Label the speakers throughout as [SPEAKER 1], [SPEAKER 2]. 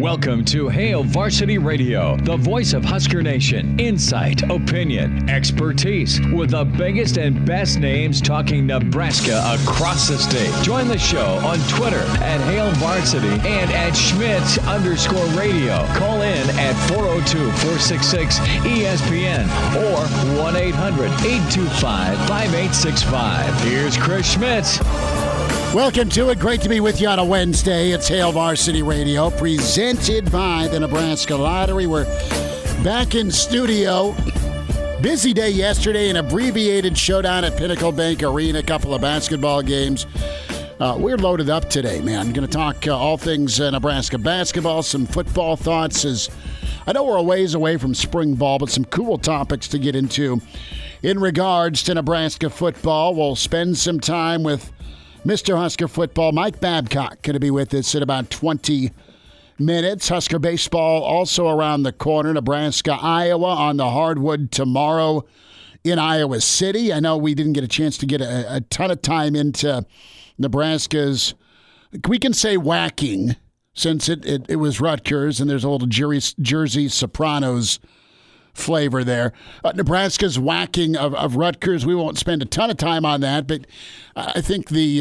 [SPEAKER 1] Welcome to Hail Varsity Radio, the voice of Husker Nation. Insight, opinion, expertise, with the biggest and best names talking Nebraska across the state. Join the show on Twitter at Hail Varsity and at Schmidt_radio. Call in at 402-466-ESPN or 1-800-825-5865. Here's Chris Schmidt.
[SPEAKER 2] Welcome to it. Great to be with you on a Wednesday. It's Hail Varsity Radio, presented by the Nebraska Lottery. We're back in studio. Busy day yesterday, an abbreviated showdown at Pinnacle Bank Arena, a couple of basketball games. We're loaded up today, man. Going to talk all things Nebraska basketball, some football thoughts. As I know we're a ways away from spring ball, but some cool topics to get into in regards to Nebraska football. We'll spend some time with Mr. Husker football, Mike Babcock, going to be with us in about 20 minutes. Husker baseball also around the corner. Nebraska, Iowa on the hardwood tomorrow in Iowa City. I know we didn't get a chance to get a ton of time into Nebraska's, we can say whacking, since it was Rutgers and there's a little Jersey Sopranos flavor there. Nebraska's whacking of Rutgers. We won't spend a ton of time on that, but I think the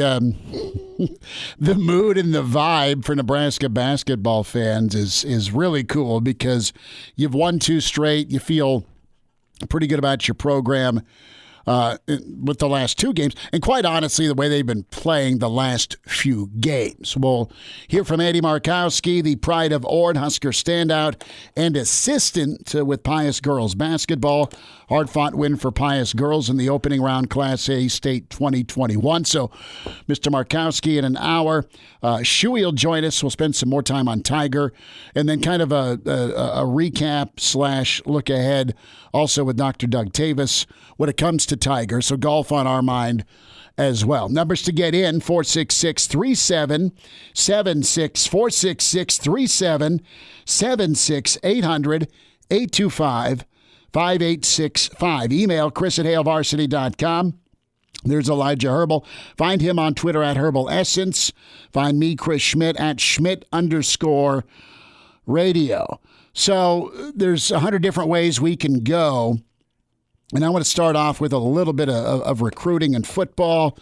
[SPEAKER 2] the mood and the vibe for Nebraska basketball fans is really cool because you've won 2 straight. You feel pretty good about your program with the last 2 games, and quite honestly, the way they've been playing the last few games. We'll hear from Andy Markowski, the pride of Ord, Husker standout and assistant with Pius girls basketball. Hard-fought win for Pius girls in the opening round Class A State 2021. So, Mr. Markowski in an hour. Shuey will join us. We'll spend some more time on Tiger, and then kind of a recap / look ahead also with Dr. Doug Toewes when it comes to Tiger. So golf on our mind as well. Numbers to get in, 466-3776, 466-3776, 800-825-5865. Email Chris@HailVarsity.com. There's Elijah Herbel. Find him on Twitter at Herbel Essence. Find me, Chris Schmidt, at Schmidt_radio. So there's 100 different ways we can go. And I want to start off with a little bit of recruiting and football,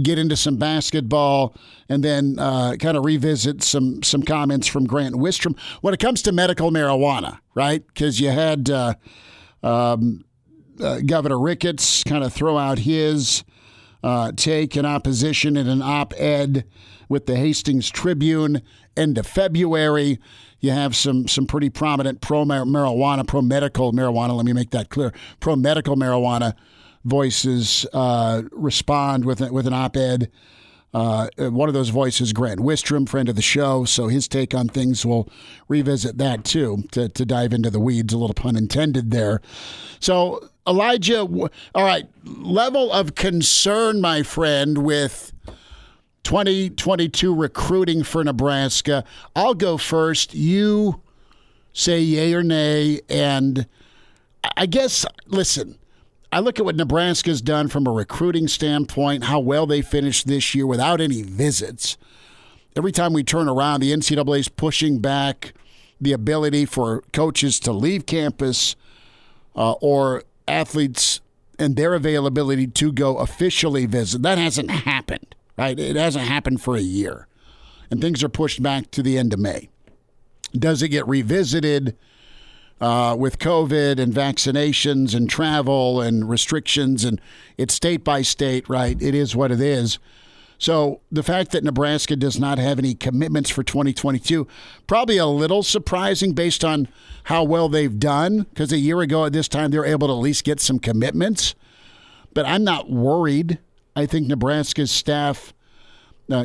[SPEAKER 2] get into some basketball, and then kind of revisit some comments from Grant Wistrom when it comes to medical marijuana, right? Because you had Governor Ricketts kind of throw out his take in opposition in an op-ed with the Hastings Tribune end of February. You have some pretty prominent pro-medical marijuana, let me make that clear, pro-medical marijuana voices respond with an op-ed. One of those voices, Grant Wistrom, friend of the show, so his take on things, we'll revisit that too, to dive into the weeds, a little pun intended there. So, Elijah, all right, level of concern, my friend, with 2022 recruiting for Nebraska. I'll go first. You say yay or nay, and I guess, listen, I look at what Nebraska's done from a recruiting standpoint, how well they finished this year without any visits. Every time we turn around, the NCAA's pushing back the ability for coaches to leave campus or athletes and their availability to go officially visit. That hasn't happened, right? It hasn't happened for a year. And things are pushed back to the end of May. Does it get revisited with COVID and vaccinations and travel and restrictions? And it's state by state, right? It is what it is. So the fact that Nebraska does not have any commitments for 2022, probably a little surprising based on how well they've done, because a year ago at this time they were able to at least get some commitments. But I'm not worried. I think Nebraska's staff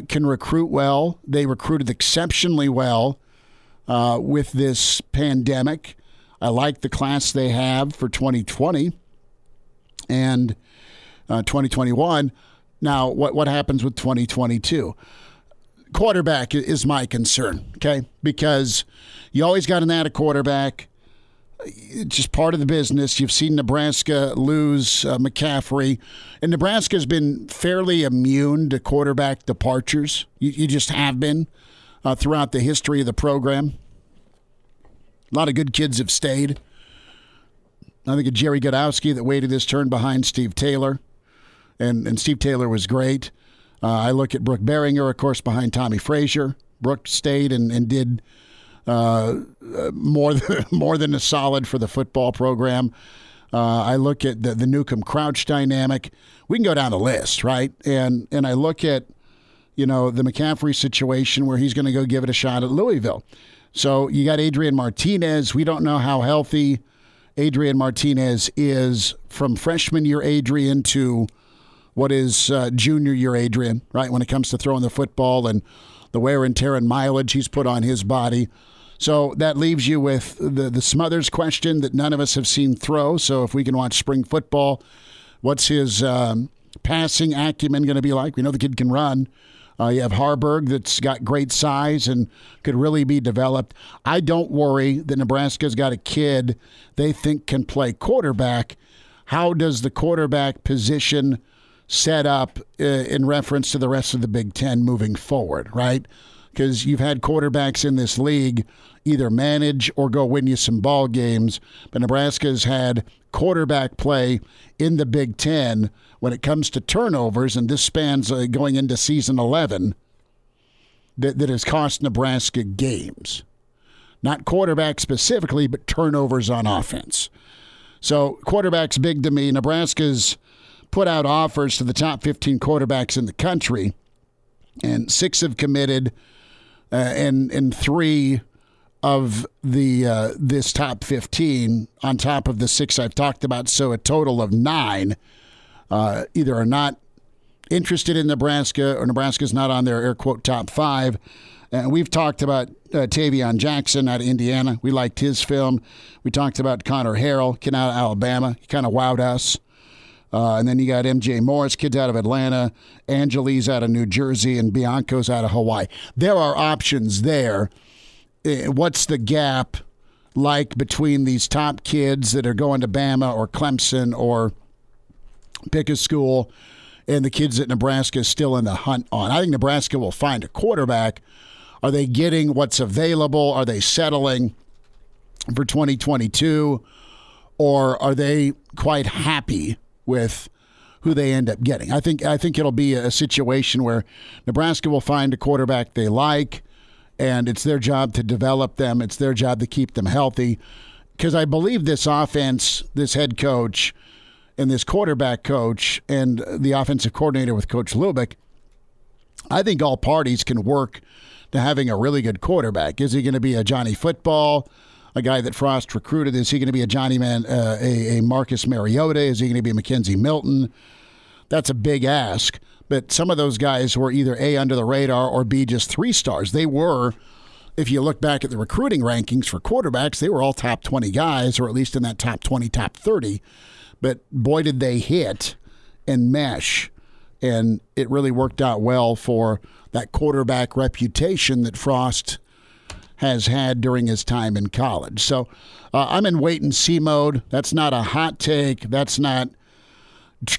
[SPEAKER 2] can recruit well. They recruited exceptionally well with this pandemic. I like the class they have for 2020 and 2021. Now, what happens with 2022? Quarterback is my concern, okay? Because you always got an added quarterback. It's just part of the business. You've seen Nebraska lose McCaffrey. And Nebraska's been fairly immune to quarterback departures. You just have been. throughout the history of the program. A lot of good kids have stayed. I think of Jerry Godowski that waited his turn behind Steve Taylor, and Steve Taylor was great. I look at Brooke Behringer, of course, behind Tommy Frazier. Brooke stayed and did more than a solid for the football program. I look at the Newcomb-Crouch dynamic. We can go down the list, right? And I look at, the McCaffrey situation where he's going to go give it a shot at Louisville. So you got Adrian Martinez. We don't know how healthy Adrian Martinez is from freshman year Adrian to what is junior year Adrian, right, when it comes to throwing the football and the wear and tear and mileage he's put on his body. So that leaves you with the Smothers question that none of us have seen throw. So if we can watch spring football, what's his passing acumen going to be like? We know the kid can run. You have Harburg that's got great size and could really be developed. I don't worry that Nebraska's got a kid they think can play quarterback. How does the quarterback position set up in reference to the rest of the Big Ten moving forward, right? Because you've had quarterbacks in this league either manage or go win you some ball games, but Nebraska's had quarterback play in the Big Ten when it comes to turnovers, and this spans going into season 11, that has cost Nebraska games. Not quarterback specifically, but turnovers on offense. So quarterback's big to me. Nebraska's put out offers to the top 15 quarterbacks in the country, and 6 have committed, and 3 of the this top 15 on top of the 6 I've talked about. So a total of 9 either are not interested in Nebraska or Nebraska's not on their air quote top 5. And we've talked about Tavion Jackson out of Indiana. We liked his film. We talked about Connor Harrell, kid out of Alabama. He kind of wowed us. And then you got M.J. Morris, kids out of Atlanta, Angeles out of New Jersey, and Bianco's out of Hawaii. There are options there. What's the gap like between these top kids that are going to Bama or Clemson or pick a school and the kids that Nebraska is still in the hunt on? I think Nebraska will find a quarterback. Are they getting what's available? Are they settling for 2022? Or are they quite happy with who they end up getting? I think it'll be a situation where Nebraska will find a quarterback they like, and it's their job to develop them. It's their job to keep them healthy. Because I believe this offense, this head coach, and this quarterback coach, and the offensive coordinator with Coach Lubick, I think all parties can work to having a really good quarterback. Is he going to be a Johnny Football, a guy that Frost recruited? Is he going to be a Johnny Man, a Marcus Mariota? Is he going to be Mackenzie Milton? That's a big ask. But some of those guys were either A, under the radar, or B, just 3 stars. They were, if you look back at the recruiting rankings for quarterbacks, they were all top 20 guys, or at least in that top 20, top 30. But boy, did they hit and mesh. And it really worked out well for that quarterback reputation that Frost has had during his time in college. So I'm in wait-and-see mode. That's not a hot take. That's not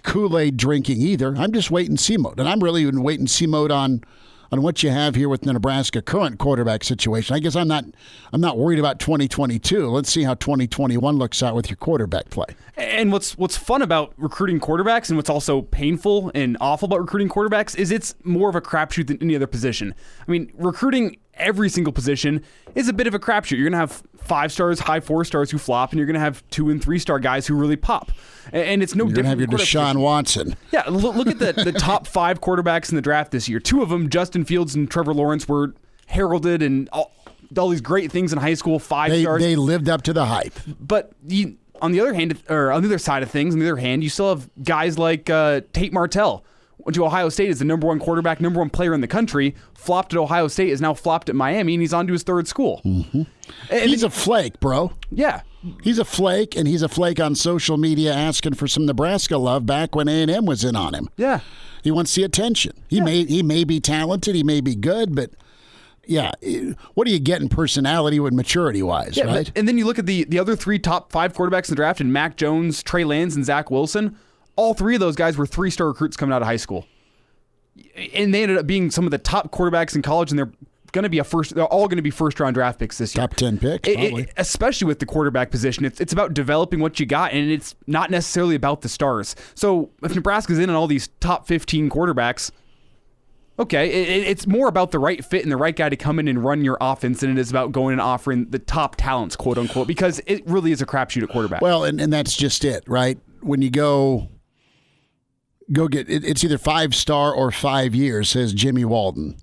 [SPEAKER 2] Kool-Aid drinking either. I'm just wait-and-see mode. And I'm really in wait-and-see mode on what you have here with the Nebraska current quarterback situation. I guess I'm not worried about 2022. Let's see how 2021 looks out with your quarterback play.
[SPEAKER 3] And what's fun about recruiting quarterbacks, and what's also painful and awful about recruiting quarterbacks, is it's more of a crapshoot than any other position. I mean, recruiting every single position is a bit of a crapshoot. You're going to have 5 stars, high 4 stars who flop, and you're going to have 2 and 3 star guys who really pop. And it's no different.
[SPEAKER 2] You're going to have your Deshaun Watson.
[SPEAKER 3] Yeah, look at the top 5 quarterbacks in the draft this year. 2 of them, Justin Fields and Trevor Lawrence, were heralded and all these great things in high school, 5 stars.
[SPEAKER 2] They lived up to the hype.
[SPEAKER 3] But on the other hand, or on the other side of things, on the other hand, you still have guys like Tate Martell. Went to Ohio State as the number 1 quarterback, number 1 player in the country, flopped at Ohio State, is now flopped at Miami, and he's on to his 3rd school.
[SPEAKER 2] Mm-hmm. He's a flake, bro.
[SPEAKER 3] Yeah.
[SPEAKER 2] He's a flake, and he's a flake on social media asking for some Nebraska love back when A&M was in on him.
[SPEAKER 3] Yeah.
[SPEAKER 2] He wants the attention. He may be talented, he may be good, but yeah, what do you get in personality with maturity-wise,
[SPEAKER 3] yeah,
[SPEAKER 2] right?
[SPEAKER 3] And then you look at the other 3 top 5 quarterbacks in the draft, and Mac Jones, Trey Lance, and Zach Wilson. All 3 of those guys were 3-star recruits coming out of high school. And they ended up being some of the top quarterbacks in college in their going to be they're all going to be first round draft picks this year.
[SPEAKER 2] Top 10 picks, probably.
[SPEAKER 3] Especially with the quarterback position. It's about developing what you got, and it's not necessarily about the stars. So if Nebraska's in on all these top 15 quarterbacks, okay, it's more about the right fit and the right guy to come in and run your offense than it is about going and offering the top talents, quote unquote, because it really is a crapshoot at quarterback.
[SPEAKER 2] Well, and that's just it, right? When you go get it's either 5-star or 5 years, says Jimmy Walden.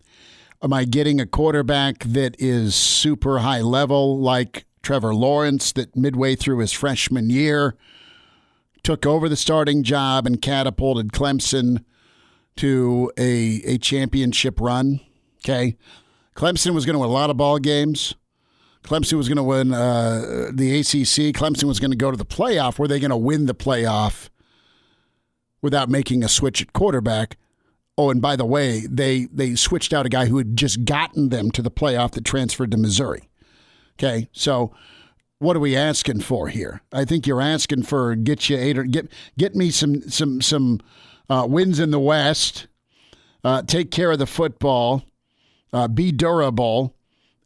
[SPEAKER 2] Am I getting a quarterback that is super high level like Trevor Lawrence that midway through his freshman year took over the starting job and catapulted Clemson to a championship run? Okay. Clemson was going to win a lot of ball games. Clemson was going to win the ACC. Clemson was going to go to the playoff. Were they going to win the playoff without making a switch at quarterback? Oh, and by the way, they switched out a guy who had just gotten them to the playoff that transferred to Missouri. Okay, so what are we asking for here? I think you're asking for get me some wins in the West, take care of the football, be durable,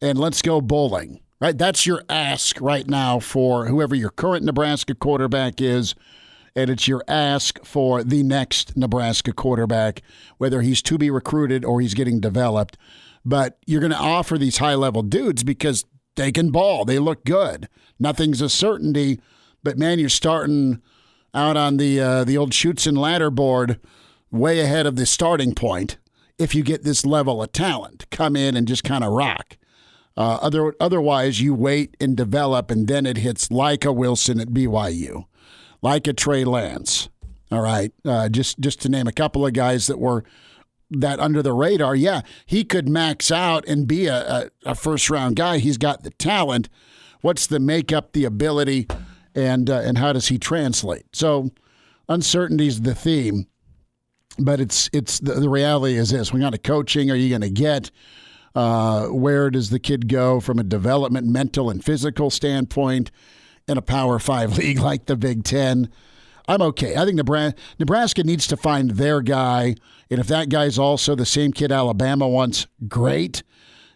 [SPEAKER 2] and let's go bowling. Right, that's your ask right now for whoever your current Nebraska quarterback is. And it's your ask for the next Nebraska quarterback, whether he's to be recruited or he's getting developed. But you're going to offer these high-level dudes because they can ball. They look good. Nothing's a certainty. But, man, you're starting out on the old chutes and ladder board way ahead of the starting point if you get this level of talent. Come in and just kind of rock. Otherwise, you wait and develop, and then it hits like a Wilson at BYU. Like a Trey Lance, all right, just to name a couple of guys that were that under the radar. Yeah, he could max out and be a first-round guy. He's got the talent. What's the makeup, the ability, and how does he translate? So uncertainty is the theme, but it's the reality is this. What kind of coaching are you going to get? Where does the kid go from a development, mental, and physical standpoint? In a Power 5 league like the Big Ten, I'm okay. I think Nebraska needs to find their guy, and if that guy's also the same kid Alabama wants, great.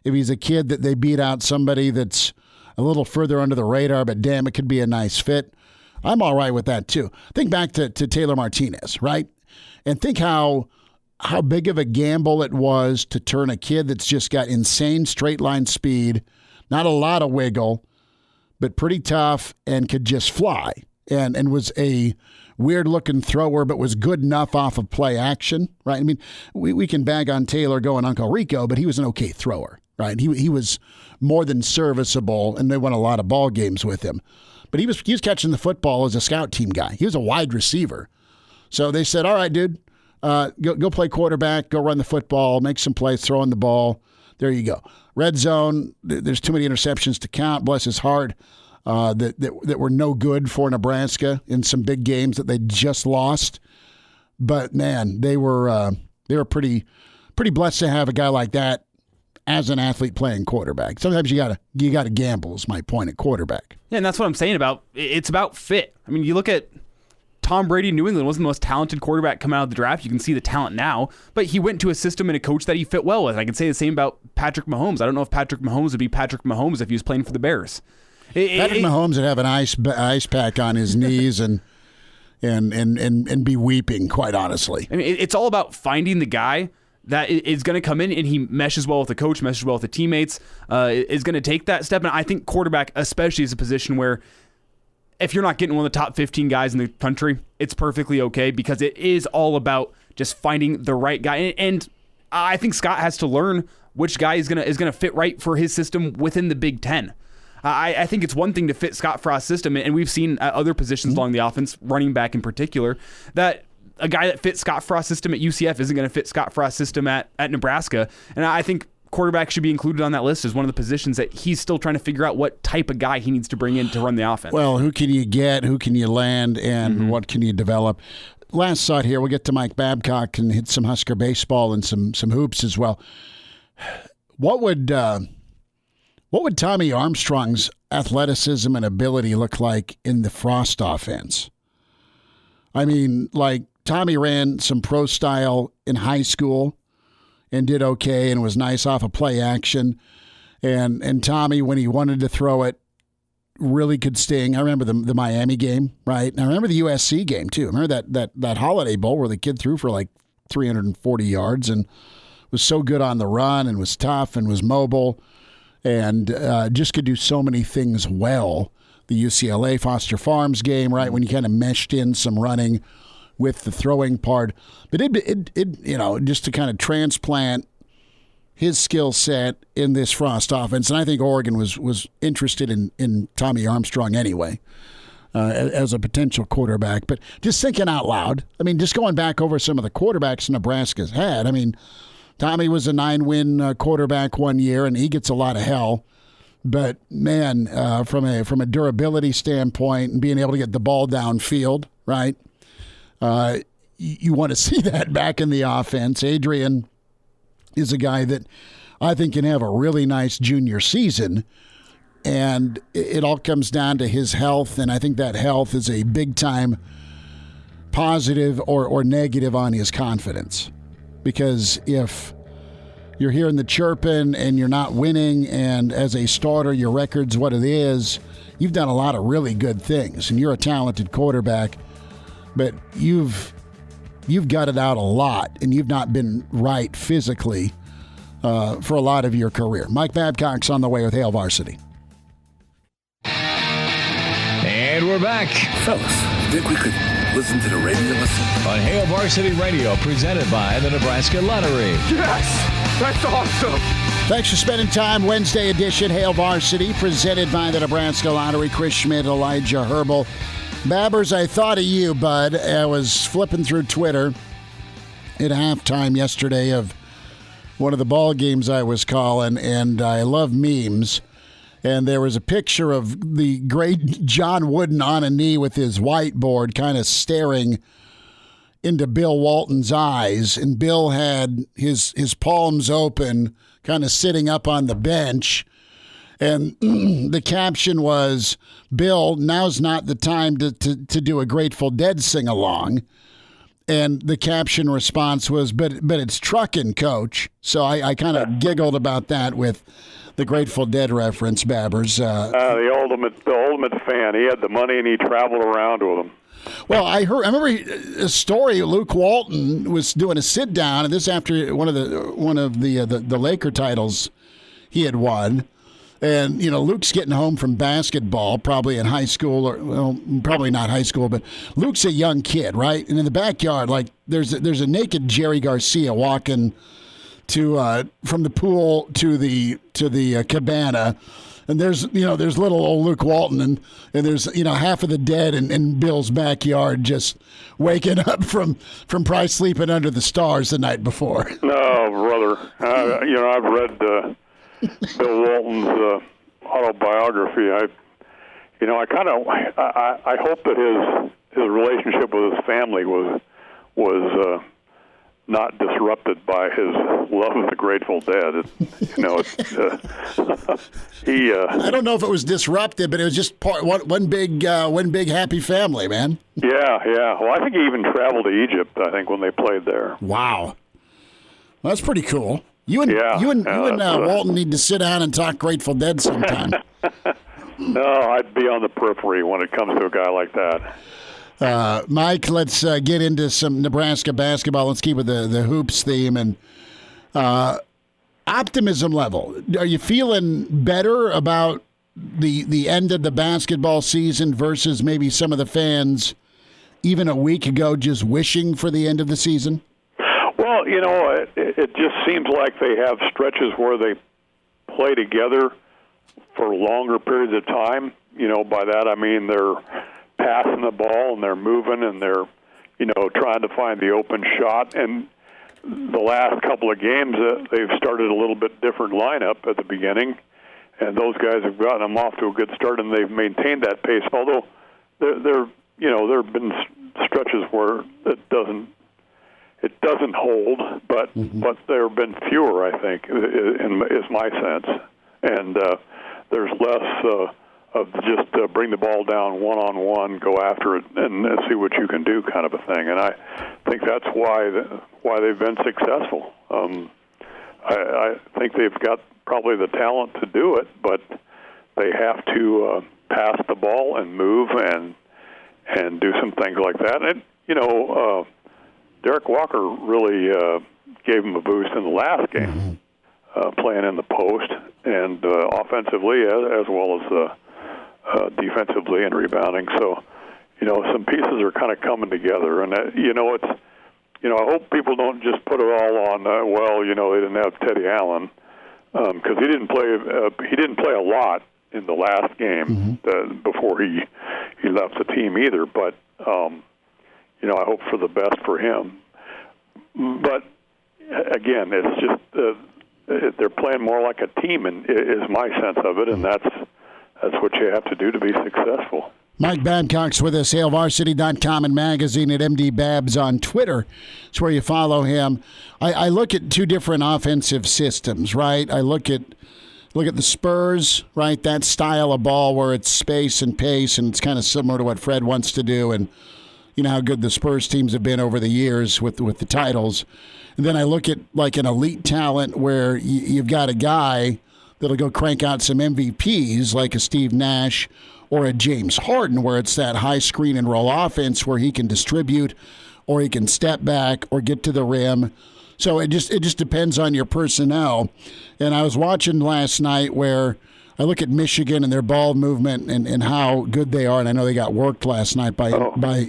[SPEAKER 2] If he's a kid that they beat out somebody that's a little further under the radar, but damn, it could be a nice fit, I'm all right with that too. Think back to Taylor Martinez, right? And think how big of a gamble it was to turn a kid that's just got insane straight line speed, not a lot of wiggle, but pretty tough and could just fly and was a weird-looking thrower but was good enough off of play action, right? I mean, we can bag on Taylor going Uncle Rico, but he was an okay thrower, right? He was more than serviceable, and they won a lot of ball games with him. But he was catching the football as a scout team guy. He was a wide receiver. So they said, all right, dude, go play quarterback, go run the football, make some plays, throw in the ball. There you go. Red zone, there's too many interceptions to count. Bless his heart, that were no good for Nebraska in some big games that they just lost. But man, they were pretty blessed to have a guy like that as an athlete playing quarterback. Sometimes you gotta gamble. Is my point at quarterback.
[SPEAKER 3] Yeah, and that's what I'm saying about it's about fit. I mean, you look at Tom Brady in New England wasn't the most talented quarterback coming out of the draft. You can see the talent now, but he went to a system and a coach that he fit well with. I can say the same about Patrick Mahomes. I don't know if Patrick Mahomes would be Patrick Mahomes if he was playing for the Bears.
[SPEAKER 2] Patrick Mahomes would have an ice pack on his knees and be weeping, quite honestly.
[SPEAKER 3] I mean, it's all about finding the guy that is going to come in and he meshes well with the coach, meshes well with the teammates, is going to take that step. And I think quarterback especially is a position where if you're not getting one of the top 15 guys in the country, it's perfectly okay because it is all about just finding the right guy. And I think Scott has to learn which guy is gonna fit right for his system within the Big Ten. I think it's one thing to fit Scott Frost's system, and we've seen at other positions along the offense, running back in particular, that a guy that fits Scott Frost's system at UCF isn't going to fit Scott Frost's system at Nebraska. And I think quarterback should be included on that list as one of the positions that he's still trying to figure out what type of guy he needs to bring in to run the offense.
[SPEAKER 2] Well, who can you get? Who can you land? And what can you develop? Last thought here, we'll get to Mike Babcock and hit some Husker baseball and some hoops as well. What would Tommy Armstrong's athleticism and ability look like in the Frost offense? I mean, like Tommy ran some pro style in high school. and did okay and was nice off of play action. And Tommy, when he wanted to throw it, really could sting. I remember the Miami game, right? And I remember the USC game, too. I remember that Holiday Bowl where the kid threw for like 340 yards and was so good on the run and was tough and was mobile and just could do so many things well. The UCLA Foster Farms game, right, when you kind of meshed in some running with the throwing part. But it just to kind of transplant his skill set in this Frost offense, and I think Oregon was interested in Tommy Armstrong anyway as a potential quarterback. But just thinking out loud, I mean, just going back over some of the quarterbacks Nebraska's had, I mean, Tommy was a 9-win quarterback one year, and he gets a lot of hell. But, man, from a durability standpoint and being able to get the ball downfield, right, you want to see that back in the offense. Adrian is a guy that I think can have a really nice junior season, and it all comes down to his health, and I think that health is a big-time positive or negative on his confidence. Because if you're hearing the chirping and you're not winning, and as a starter your record's what it is, you've done a lot of really good things, and you're a talented quarterback, but you've gutted out a lot, and you've not been right physically for a lot of your career. Mike Babcock's on the way with Hail Varsity.
[SPEAKER 1] And we're back
[SPEAKER 4] Fellas, think we could listen to the radio lesson?
[SPEAKER 1] on Hail Varsity Radio, presented by the Nebraska Lottery.
[SPEAKER 5] Yes! That's awesome!
[SPEAKER 2] Thanks for spending time. Wednesday edition, Hail Varsity, presented by the Nebraska Lottery. Chris Schmidt, Elijah Herbel. Babbers, I thought of you, bud. I was flipping through Twitter at halftime yesterday of one of the ball games I was calling, and I love memes. And there was a picture of the great John Wooden on a knee with his whiteboard kind of staring into Bill Walton's eyes. And Bill had his palms open, kind of sitting up on the bench. And the caption was, Bill, now's not the time to do a Grateful Dead sing-along. And the caption response was, but it's trucking, Coach. So I kind of giggled about that with the Grateful Dead reference, Babbers.
[SPEAKER 6] The ultimate fan. He had the money and he traveled around with them.
[SPEAKER 2] Well, I remember a story. Luke Walton was doing a sit down, and this after one of the Laker titles he had won. And, Luke's getting home from basketball, probably in high school, or, well, probably not high school, but Luke's a young kid, right? And in the backyard, like, there's a naked Jerry Garcia walking from the pool to the cabana. And there's little old Luke Walton, and there's, half of the dead in Bill's backyard just waking up from probably sleeping under the stars the night before.
[SPEAKER 6] No, brother. I've read Bill Walton's autobiography. I hope that his relationship with his family was not disrupted by his love of the Grateful Dead.
[SPEAKER 2] I don't know if it was disrupted, but it was just one big happy family, man.
[SPEAKER 6] Yeah. Well, I think he even traveled to Egypt, I think, when they played there.
[SPEAKER 2] Wow. Well, that's pretty cool. You and Walton need to sit down and talk Grateful Dead sometime.
[SPEAKER 6] No, I'd be on the periphery when it comes to a guy like that.
[SPEAKER 2] Mike, let's get into some Nebraska basketball. Let's keep with the hoops theme and optimism level. Are you feeling better about the end of the basketball season versus maybe some of the fans even a week ago just wishing for the end of the season?
[SPEAKER 6] Well, it just seems like they have stretches where they play together for longer periods of time. By that I mean they're passing the ball and they're moving and they're, trying to find the open shot. And the last couple of games, they've started a little bit different lineup at the beginning, and those guys have gotten them off to a good start, and they've maintained that pace. Although there have been stretches where it doesn't hold, but there have been fewer, I think, is my sense. And there's less of just bring the ball down one-on-one, go after it, and see what you can do kind of a thing. And I think that's why they've been successful. I think they've got probably the talent to do it, but they have to pass the ball and move and do some things like that. And Derek Walker really gave him a boost in the last game, playing in the post and offensively as well as defensively and rebounding. So, some pieces are kind of coming together, and it's. I hope people don't just put it all on. They didn't have Teddy Allen because he didn't play. He didn't play a lot in the last game before he left the team either. But I hope for the best for him. But again, it's just they're playing more like a team, and is my sense of it, and that's what you have to do to be successful.
[SPEAKER 2] Mike Babcock's with us, HailVarsity.com and magazine at MD Babs on Twitter. It's where you follow him. I look at two different offensive systems, right? I look at the Spurs, right? That style of ball where it's space and pace, and it's kind of similar to what Fred wants to do, and you know how good the Spurs teams have been over the years with the titles. And then I look at like an elite talent where you've got a guy that'll go crank out some MVPs like a Steve Nash or a James Harden, where it's that high screen and roll offense where he can distribute or he can step back or get to the rim. So it just depends on your personnel. And I was watching last night where I look at Michigan and their ball movement and how good they are, and I know they got worked last night by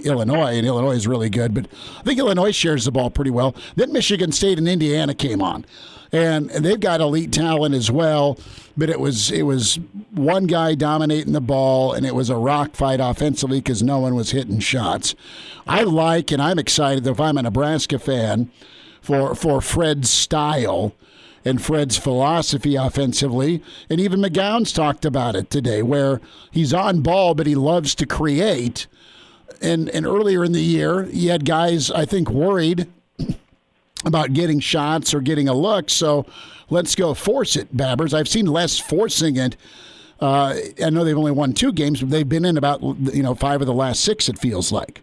[SPEAKER 2] Illinois, and Illinois is really good, but I think Illinois shares the ball pretty well. Then Michigan State and Indiana came on. And they've got elite talent as well, but it was one guy dominating the ball, and it was a rock fight offensively because no one was hitting shots. I like, and I'm excited if I'm a Nebraska fan, for Fred's style and Fred's philosophy offensively. And even McGowan's talked about it today, where he's on ball, but he loves to create. And earlier in the year, you had guys, I think, worried about getting shots or getting a look, so let's go force it, Babbers. I've seen less forcing it. I know they've only won 2 games, but they've been in about 5 of the last 6, it feels like.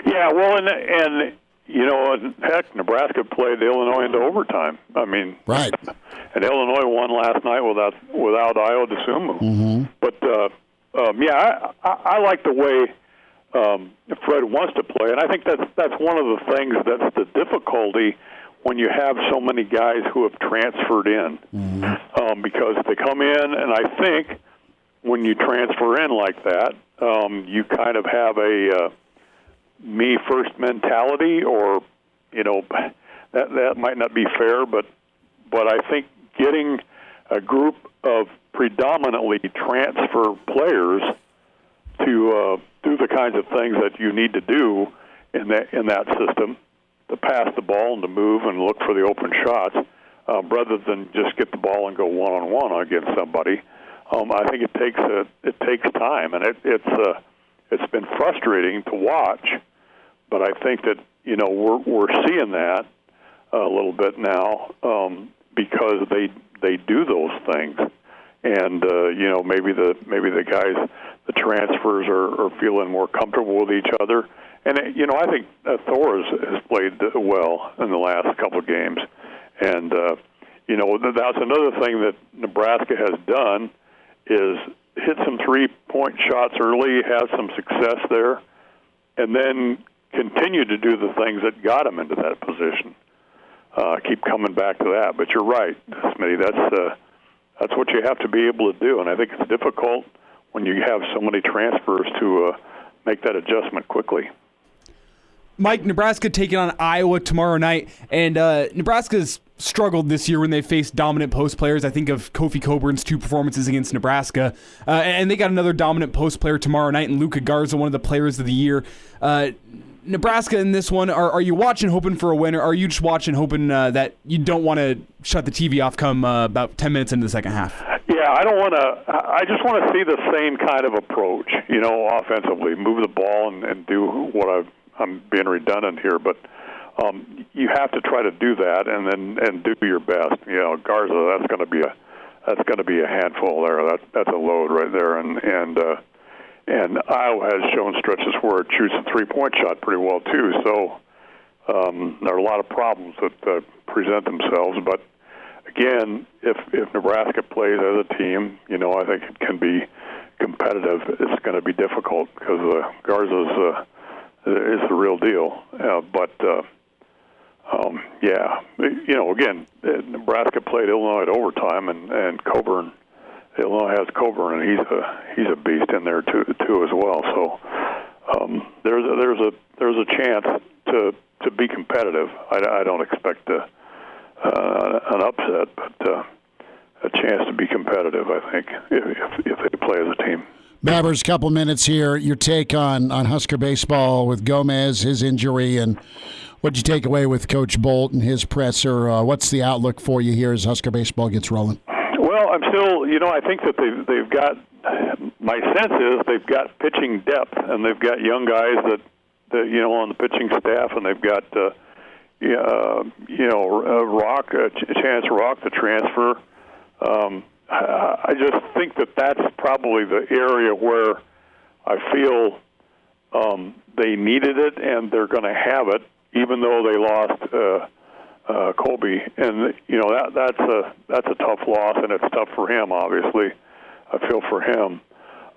[SPEAKER 2] Yeah,
[SPEAKER 6] well, and heck, Nebraska played Illinois into overtime. I mean,
[SPEAKER 2] right.
[SPEAKER 6] And Illinois won last night without Io DeSumo. Mm-hmm. But I like the way Fred wants to play, and I think that's one of the things that's the difficulty when you have so many guys who have transferred in, because they come in, and I think when you transfer in like that, you kind of have a me first mentality, or that might not be fair, but I think getting a group of predominantly transfer players to do the kinds of things that you need to do in that system, to pass the ball and to move and look for the open shots, rather than just get the ball and go one-on-one against somebody. I think it takes time, and it's been frustrating to watch, but I think that we're seeing that a little bit now, because they do those things, and maybe the guys, the transfers are feeling more comfortable with each other. And, I think Thor has played well in the last couple of games. And, that's another thing that Nebraska has done is hit some three-point shots early, have some success there, and then continue to do the things that got them into that position. Keep coming back to that. But you're right, Smitty, that's what you have to be able to do. And I think it's difficult when you have so many transfers to make that adjustment quickly.
[SPEAKER 3] Mike, Nebraska taking on Iowa tomorrow night, and Nebraska's struggled this year when they faced dominant post players. I think of Kofi Coburn's 2 performances against Nebraska, and they got another dominant post player tomorrow night in Luka Garza, one of the players of the year. Nebraska in this one, are you watching hoping for a win, or are you just watching hoping that you don't want to shut the TV off come about 10 minutes into the second half?
[SPEAKER 6] Yeah, I just want to see the same kind of approach, offensively. Move the ball and do what I'm being redundant here, but you have to try to do that and do your best. Garza, that's going to be a handful there. That's a load right there, and Iowa has shown stretches where it shoots a 3-point shot pretty well too. So there are a lot of problems that present themselves, but again, if Nebraska plays as a team, I think it can be competitive. It's going to be difficult because Garza's is the real deal. Again, Nebraska played Illinois at overtime, and Coburn. Illinois has Coburn, and he's a beast in there too as well. So there's a chance to be competitive. I don't expect an upset, but a chance to be competitive. I think if they play as a team.
[SPEAKER 2] Babbers, couple minutes here. Your take on Husker baseball with Gomez, his injury, and what'd you take away with Coach Bolt and his presser? What's the outlook for you here as Husker baseball gets rolling?
[SPEAKER 6] Well, I'm still, I think that they've got. My sense is they've got pitching depth, and they've got young guys that on the pitching staff, and they've got Chance Rock, the transfer. I just think that that's probably the area where I feel they needed it, and they're going to have it, even though they lost Colby. And that's a tough loss, and it's tough for him. Obviously, I feel for him,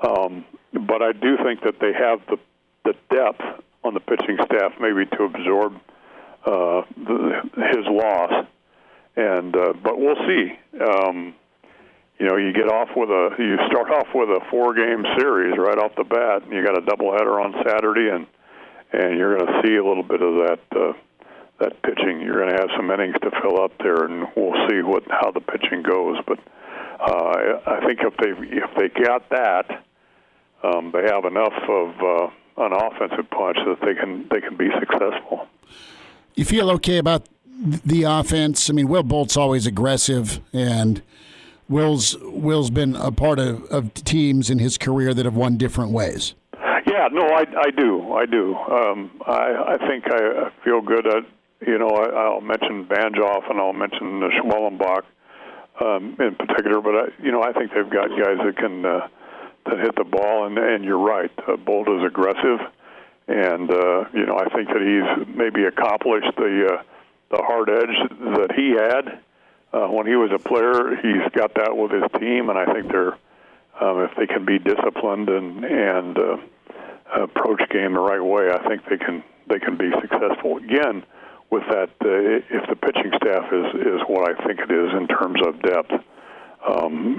[SPEAKER 6] but I do think that they have the depth on the pitching staff maybe to absorb his loss, and but we'll see. You start off with a 4-game series right off the bat, and you got a doubleheader on Saturday, and you're going to see a little bit of that pitching. You're going to have some innings to fill up there, and we'll see how the pitching goes. But I think if they got that, they have enough of an offensive punch that they can be successful.
[SPEAKER 2] You feel okay about the offense? I mean, Will Bolt's always aggressive, and Will's been a part of teams in his career that have won different ways.
[SPEAKER 6] Yeah, no, I do. I think I feel good. I'll mention Banjoff and I'll mention Schwellenbach in particular, but I think they've got guys that can that hit the ball, and you're right. Bolt is aggressive, and I think that he's maybe accomplished the hard edge that he had. When he was a player, he's got that with his team, and I think they're if they can be disciplined and approach game the right way, I think they can be successful. Again, with that, if the pitching staff is what I think it is in terms of depth,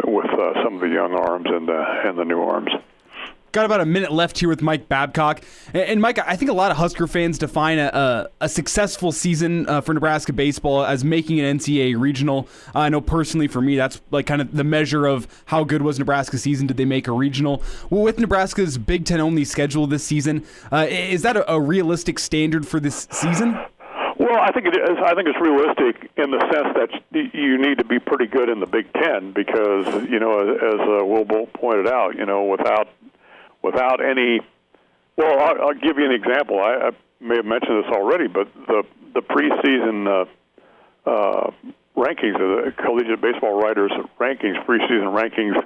[SPEAKER 6] with some of the young arms and the new arms.
[SPEAKER 3] Got about a minute left here with Mike Babcock. And Mike, I think a lot of Husker fans define a successful season for Nebraska baseball as making an NCAA regional. I know personally for me, that's like kind of the measure of how good was Nebraska's season. Did they make a regional? Well, with Nebraska's Big Ten only schedule this season, is that a realistic standard for this season?
[SPEAKER 6] Well, I think it is. I think it's realistic in the sense that you need to be pretty good in the Big Ten because, as Will Bolt pointed out, without any, well, I'll give you an example. I may have mentioned this already, but the preseason rankings, the Collegiate Baseball Writers rankings, preseason rankings,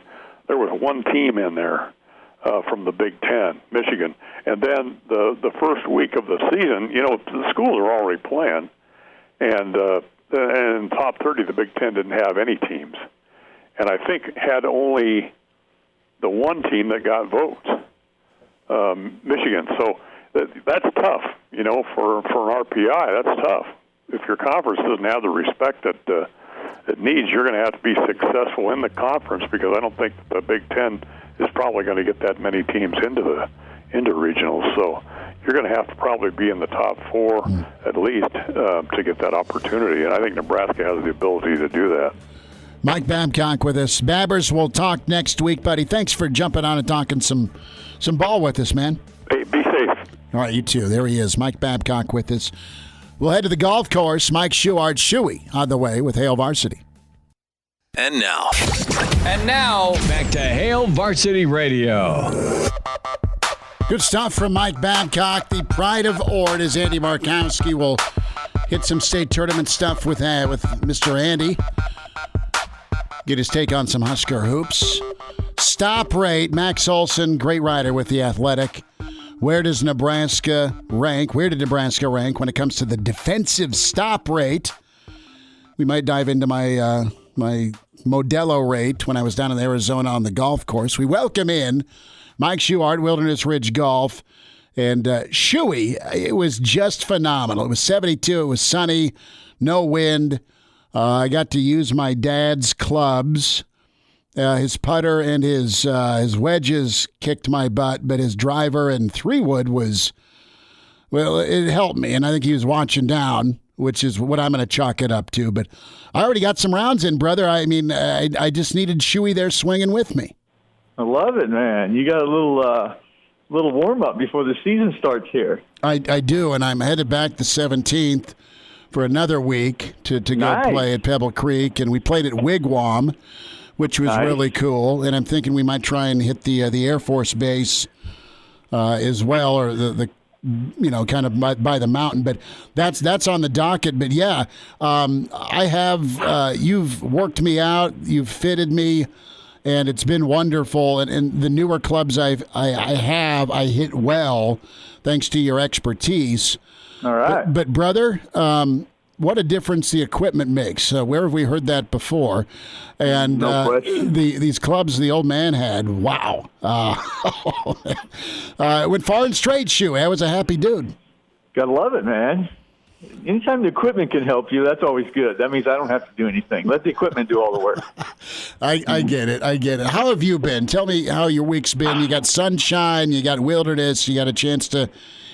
[SPEAKER 6] there was one team in there from the Big Ten, Michigan. And then the first week of the season, the schools are already playing, and in top 30, the Big Ten didn't have any teams. And I think had only the one team that got votes, Michigan. So that's tough, for an RPI. That's tough. If your conference doesn't have the respect that it needs, you're going to have to be successful in the conference because I don't think the Big Ten is probably going to get that many teams into regionals. So you're going to have to probably be in the top 4 at least to get that opportunity. And I think Nebraska has the ability to do that.
[SPEAKER 2] Mike Babcock with us. Babbers, we'll talk next week, buddy. Thanks for jumping on and talking some ball with us, man.
[SPEAKER 6] Hey, be safe.
[SPEAKER 2] All right, you too. There he is, Mike Babcock with us. We'll head to the golf course. Mike Schuart, Shuey, on the way with Hail Varsity.
[SPEAKER 1] And now, back to Hail Varsity Radio.
[SPEAKER 2] Good stuff from Mike Babcock, the pride of Ord, as Andy Markowski will hit some state tournament stuff with Mr. Andy. Get his take on some Husker hoops. Stop rate, Max Olson, great rider with The Athletic. Where does Nebraska rank? Where did Nebraska rank when it comes to the defensive stop rate? We might dive into my my Modelo rate when I was down in Arizona on the golf course. We welcome in Mike Schuart, Wilderness Ridge Golf. And Shuey, it was just phenomenal. It was 72. It was sunny, no wind. I got to use my dad's clubs. His putter and his wedges kicked my butt, but his driver and 3-wood was, well, it helped me. And I think he was watching down, which is what I'm going to chalk it up to. But I already got some rounds in, brother. I mean, I just needed Shuey there swinging with me.
[SPEAKER 7] I love it, man. You got a little warm-up before the season starts here.
[SPEAKER 2] I do, and I'm headed back the 17th for another week to go play at Pebble Creek. And we played at Wigwam, which was really cool. And I'm thinking we might try and hit the Air Force Base as well, or the kind of by the mountain. But that's on the docket. But yeah, I have. You've worked me out. You've fitted me, and it's been wonderful. And the newer clubs I hit well, thanks to your expertise.
[SPEAKER 7] All right.
[SPEAKER 2] But brother, what a difference the equipment makes. Where have we heard that before? And these clubs the old man had, wow. Went far and straight, Shuey. I was a happy dude.
[SPEAKER 7] Gotta love it, man. Anytime the equipment can help you, that's always good. That means I don't have to do anything. Let the equipment do all the work.
[SPEAKER 2] I get it. How have you been? Tell me how your week's been. You got sunshine, you got wilderness, you got a chance to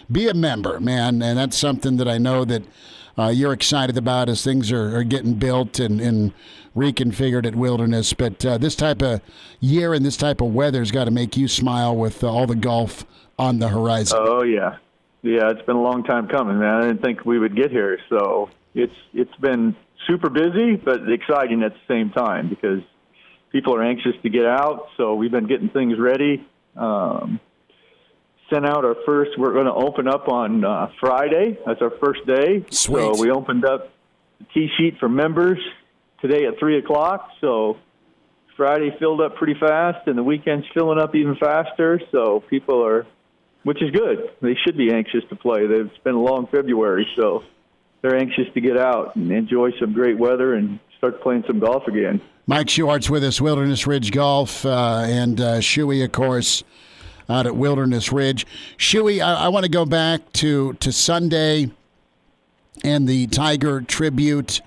[SPEAKER 2] be a member, man. And that's something that I know that you're excited about as things are getting built and reconfigured at Wilderness. But this type of year and this type of weather has got to make you smile with all the golf on the horizon.
[SPEAKER 7] Oh, yeah. Yeah, it's been a long time coming, man. I didn't think we would get here. So it's been super busy, but exciting at the same time because people are anxious to get out. So we've been getting things ready. Sent out our first. We're going to open up on Friday. That's our first day.
[SPEAKER 2] Sweet.
[SPEAKER 7] So we opened up the tee sheet for members today at 3:00. So Friday filled up pretty fast, and the weekend's filling up even faster. So people are, which is good. They should be anxious to play. It's been a long February, so they're anxious to get out and enjoy some great weather and start playing some golf again.
[SPEAKER 2] Mike Schuart's with us, Wilderness Ridge Golf, and Shuey, of course, out at Wilderness Ridge. Shuey, I want to go back to Sunday and the Tiger tribute.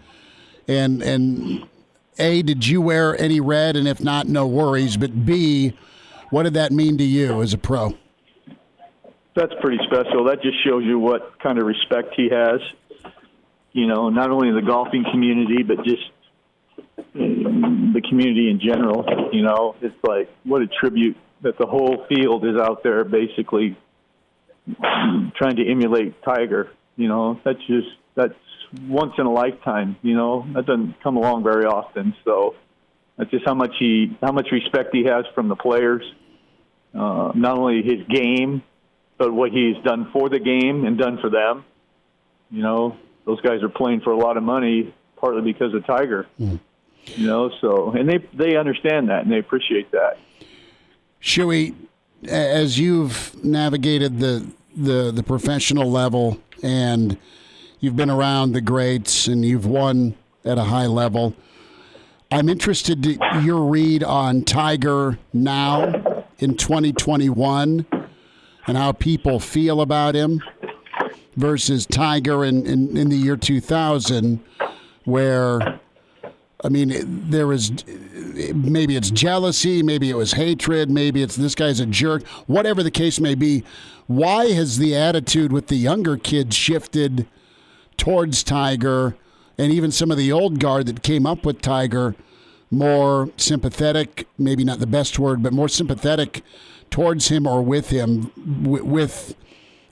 [SPEAKER 2] And A, did you wear any red? And if not, no worries. But B, what did that mean to you as a pro?
[SPEAKER 7] That's pretty special. That just shows you what kind of respect he has, not only in the golfing community, but just the community in general. It's like, what a tribute that the whole field is out there basically trying to emulate Tiger. That's once in a lifetime. That doesn't come along very often. So that's just how much respect he has from the players. Not only his game, but what he's done for the game and done for them. Those guys are playing for a lot of money, partly because of Tiger. So, and they understand that and they appreciate that.
[SPEAKER 2] Shuey, as you've navigated the professional level and you've been around the greats and you've won at a high level, I'm interested in your read on Tiger now in 2021 and how people feel about him versus Tiger in the year 2000, where, I mean, there was, maybe it's jealousy, maybe it was hatred, maybe it's this guy's a jerk, whatever the case may be. Why has the attitude with the younger kids shifted towards Tiger, and even some of the old guard that came up with Tiger, more sympathetic, maybe not the best word, but more sympathetic towards him or with him, with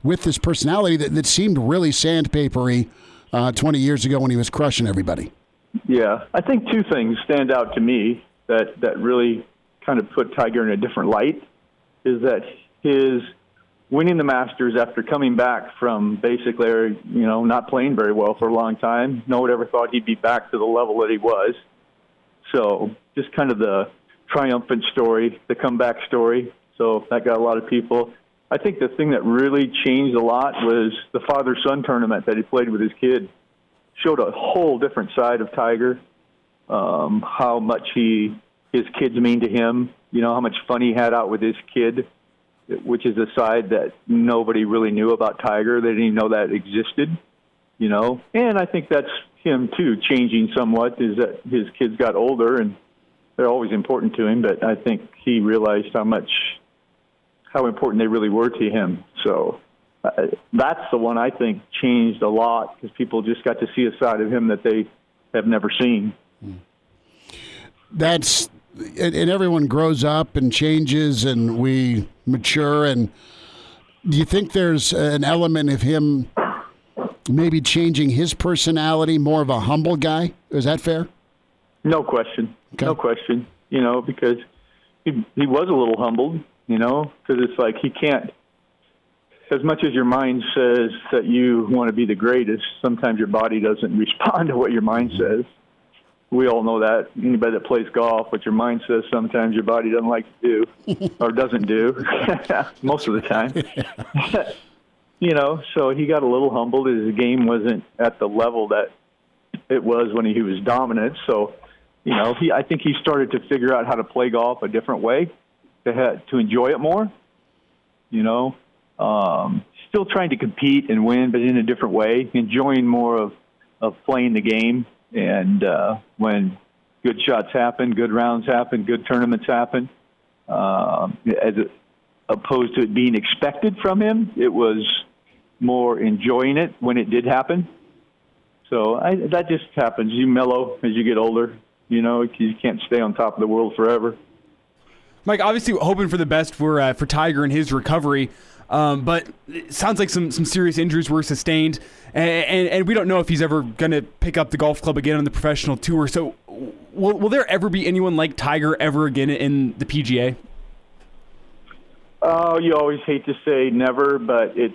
[SPEAKER 2] this personality that seemed really sandpapery 20 years ago when he was crushing everybody?
[SPEAKER 7] Yeah, I think two things stand out to me that really kind of put Tiger in a different light, is that his winning the Masters after coming back from basically, not playing very well for a long time. No one ever thought he'd be back to the level that he was. So just kind of the triumphant story, the comeback story. So that got a lot of people. I think the thing that really changed a lot was the father-son tournament that he played with his kid. Showed a whole different side of Tiger. how much his kids mean to him, how much fun he had out with his kid, which is a side that nobody really knew about Tiger. They didn't even know that existed, And I think that's him, too, changing somewhat, is that his kids got older, and they're always important to him, but I think he realized how important they really were to him. So that's the one I think changed a lot, because people just got to see a side of him that they have never seen.
[SPEAKER 2] And everyone grows up and changes, and we mature. And do you think there's an element of him maybe changing his personality, more of a humble guy? Is that fair?
[SPEAKER 7] No question.
[SPEAKER 2] Okay.
[SPEAKER 7] No question. Because he was a little humbled, because it's like he can't, as much as your mind says that you want to be the greatest, sometimes your body doesn't respond to what your mind says. We all know that. Anybody that plays golf, what your mind says, sometimes your body doesn't like to do or doesn't do most of the time. So he got a little humbled. His game wasn't at the level that it was when he was dominant. So, I think he started to figure out how to play golf a different way, to enjoy it more. Still trying to compete and win, but in a different way, enjoying more of playing the game. And when good shots happen, good rounds happen, good tournaments happen, as opposed to it being expected from him, it was more enjoying it when it did happen. So that just happens. You mellow as you get older. You can't stay on top of the world forever.
[SPEAKER 3] Mike, obviously hoping for the best for Tiger and his recovery. But it sounds like some serious injuries were sustained, and we don't know if he's ever going to pick up the golf club again on the professional tour. So will there ever be anyone like Tiger ever again in the PGA?
[SPEAKER 7] Oh, you always hate to say never, but if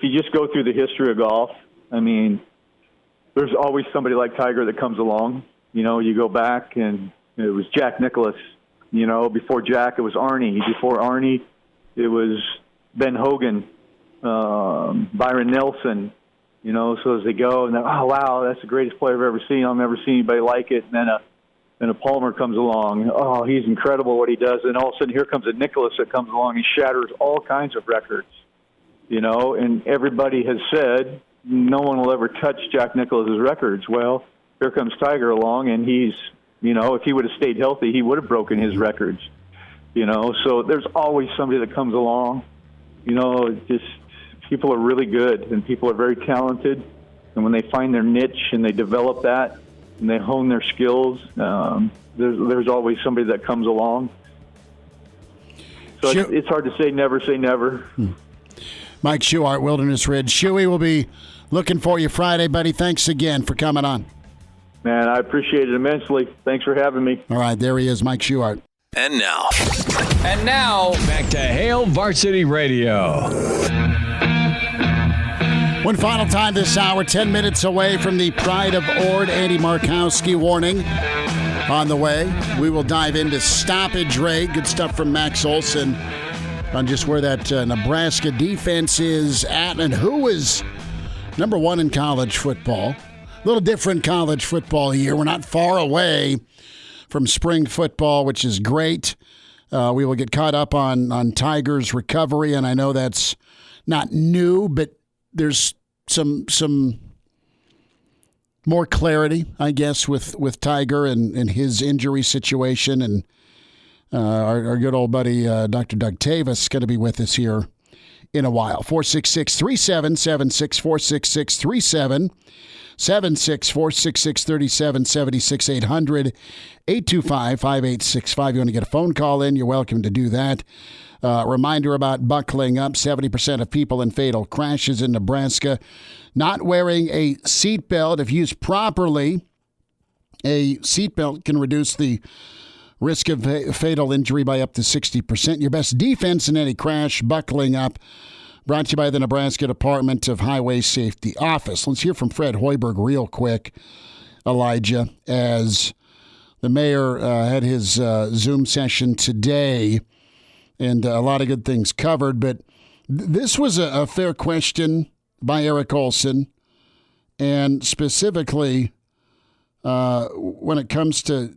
[SPEAKER 7] you just go through the history of golf, there's always somebody like Tiger that comes along. You go back, and it was Jack Nicklaus. Before Jack, it was Arnie. Before Arnie, it was Ben Hogan, Byron Nelson, so as they go, and oh, wow, that's the greatest player I've ever seen. I've never seen anybody like it. And then a Palmer comes along. Oh, he's incredible what he does. And all of a sudden, here comes a Nicklaus that comes along and shatters all kinds of records, and everybody has said no one will ever touch Jack Nicklaus's records. Well, here comes Tiger along, and he's, if he would have stayed healthy, he would have broken his records, so there's always somebody that comes along. Just people are really good, and people are very talented. And when they find their niche and they develop that and they hone their skills, there's always somebody that comes along. So it's hard to say never.
[SPEAKER 2] Mike Schuart, Wilderness Ridge. Shuey will be looking for you Friday, buddy. Thanks again for coming on.
[SPEAKER 7] Man, I appreciate it immensely. Thanks for having me.
[SPEAKER 2] All right, there he is, Mike Schuart.
[SPEAKER 4] And now,
[SPEAKER 1] back to Hail Varsity Radio.
[SPEAKER 2] One final time this hour, 10 minutes away from the Pride of Ord Andy Markowski warning. On the way, we will dive into stoppage rate. Good stuff from Max Olson on just where that Nebraska defense is at and who is number one in college football. A little different college football year. We're not far away from spring football, which is great. We will get caught up on Tiger's recovery, and I know that's not new, but there's some more clarity, I guess, with Tiger and his injury situation. And our good old buddy, Dr. Doug Toewes, is going to be with us here in a while. 466-3776, 466-3776, 466-3776, 800-825-5865. You want to get a phone call in, you're welcome to do that. Reminder about buckling up. 70% of people in fatal crashes in Nebraska not wearing a seatbelt. If used properly, a seatbelt can reduce the risk of fatal injury by up to 60%. Your best defense in any crash, buckling up. Brought to you by the Nebraska Department of Highway Safety Office. Let's hear from Fred Hoiberg real quick, Elijah, as the mayor had his Zoom session today, and a lot of good things covered. But this was a fair question by Eric Olson, and specifically when it comes to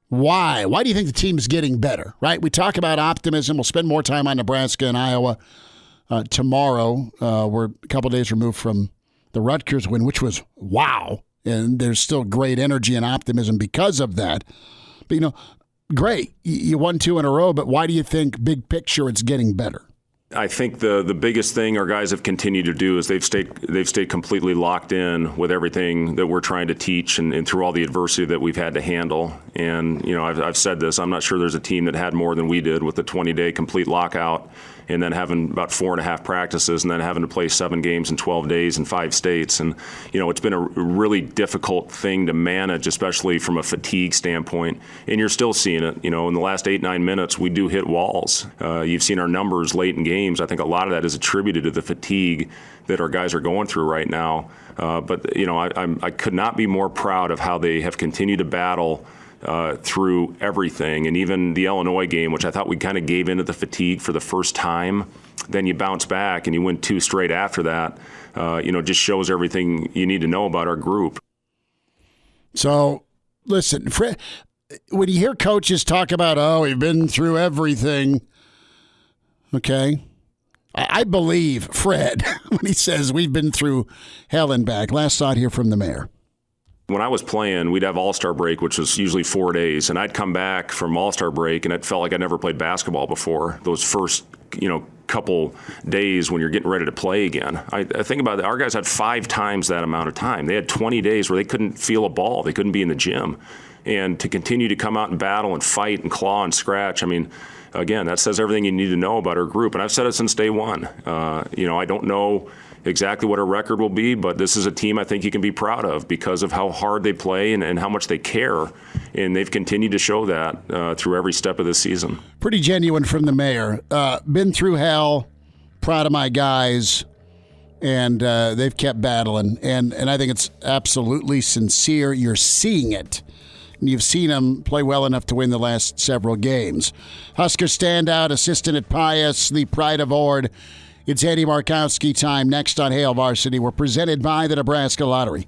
[SPEAKER 2] why. Why do you think the team's getting better, right? We talk about optimism. We'll spend more time on Nebraska and Iowa tomorrow. We're a couple days removed from the Rutgers win, which was wow. And there's still great energy and optimism because of that. But, great. You won 2 in a row, but why do you think, big picture, it's getting better?
[SPEAKER 8] I think the biggest thing our guys have continued to do is they've stayed completely locked in with everything that we're trying to teach and through all the adversity that we've had to handle. And, I've said this, I'm not sure there's a team that had more than we did with the 20-day complete lockout and then having about 4.5 practices and then having to play 7 games in 12 days in 5 states. And, it's been a really difficult thing to manage, especially from a fatigue standpoint. And you're still seeing it. In the last 8-9 minutes, we do hit walls. You've seen our numbers late in games. I think a lot of that is attributed to the fatigue that our guys are going through right now. But I could not be more proud of how they have continued to battle through everything. And even the Illinois game, which I thought we kind of gave into the fatigue for the first time, then you bounce back and you win 2 straight after that, just shows everything you need to know about our group.
[SPEAKER 2] So, listen, Fred, when you hear coaches talk about, we've been through everything, okay, I believe Fred when he says we've been through hell and back. Last thought here from the mayor.
[SPEAKER 8] When I was playing, we'd have All-Star break, which was usually 4 days, and I'd come back from All-Star break, and it felt like I'd never played basketball before. Those first, couple days when you're getting ready to play again. I think about it, our guys had 5 times that amount of time. They had 20 days where they couldn't feel a ball. They couldn't be in the gym. And to continue to come out and battle and fight and claw and scratch, again, that says everything you need to know about our group. And I've said it since day one. I don't know exactly what our record will be, but this is a team I think you can be proud of because of how hard they play and how much they care. And they've continued to show that through every step of this season.
[SPEAKER 2] Pretty genuine from the mayor. Been through hell, proud of my guys, and they've kept battling. And I think it's absolutely sincere. You're seeing it. And you've seen them play well enough to win the last several games. Husker standout, assistant at Pius, the pride of Ord. It's Andy Markowski time next on Hail Varsity. We're presented by the Nebraska Lottery.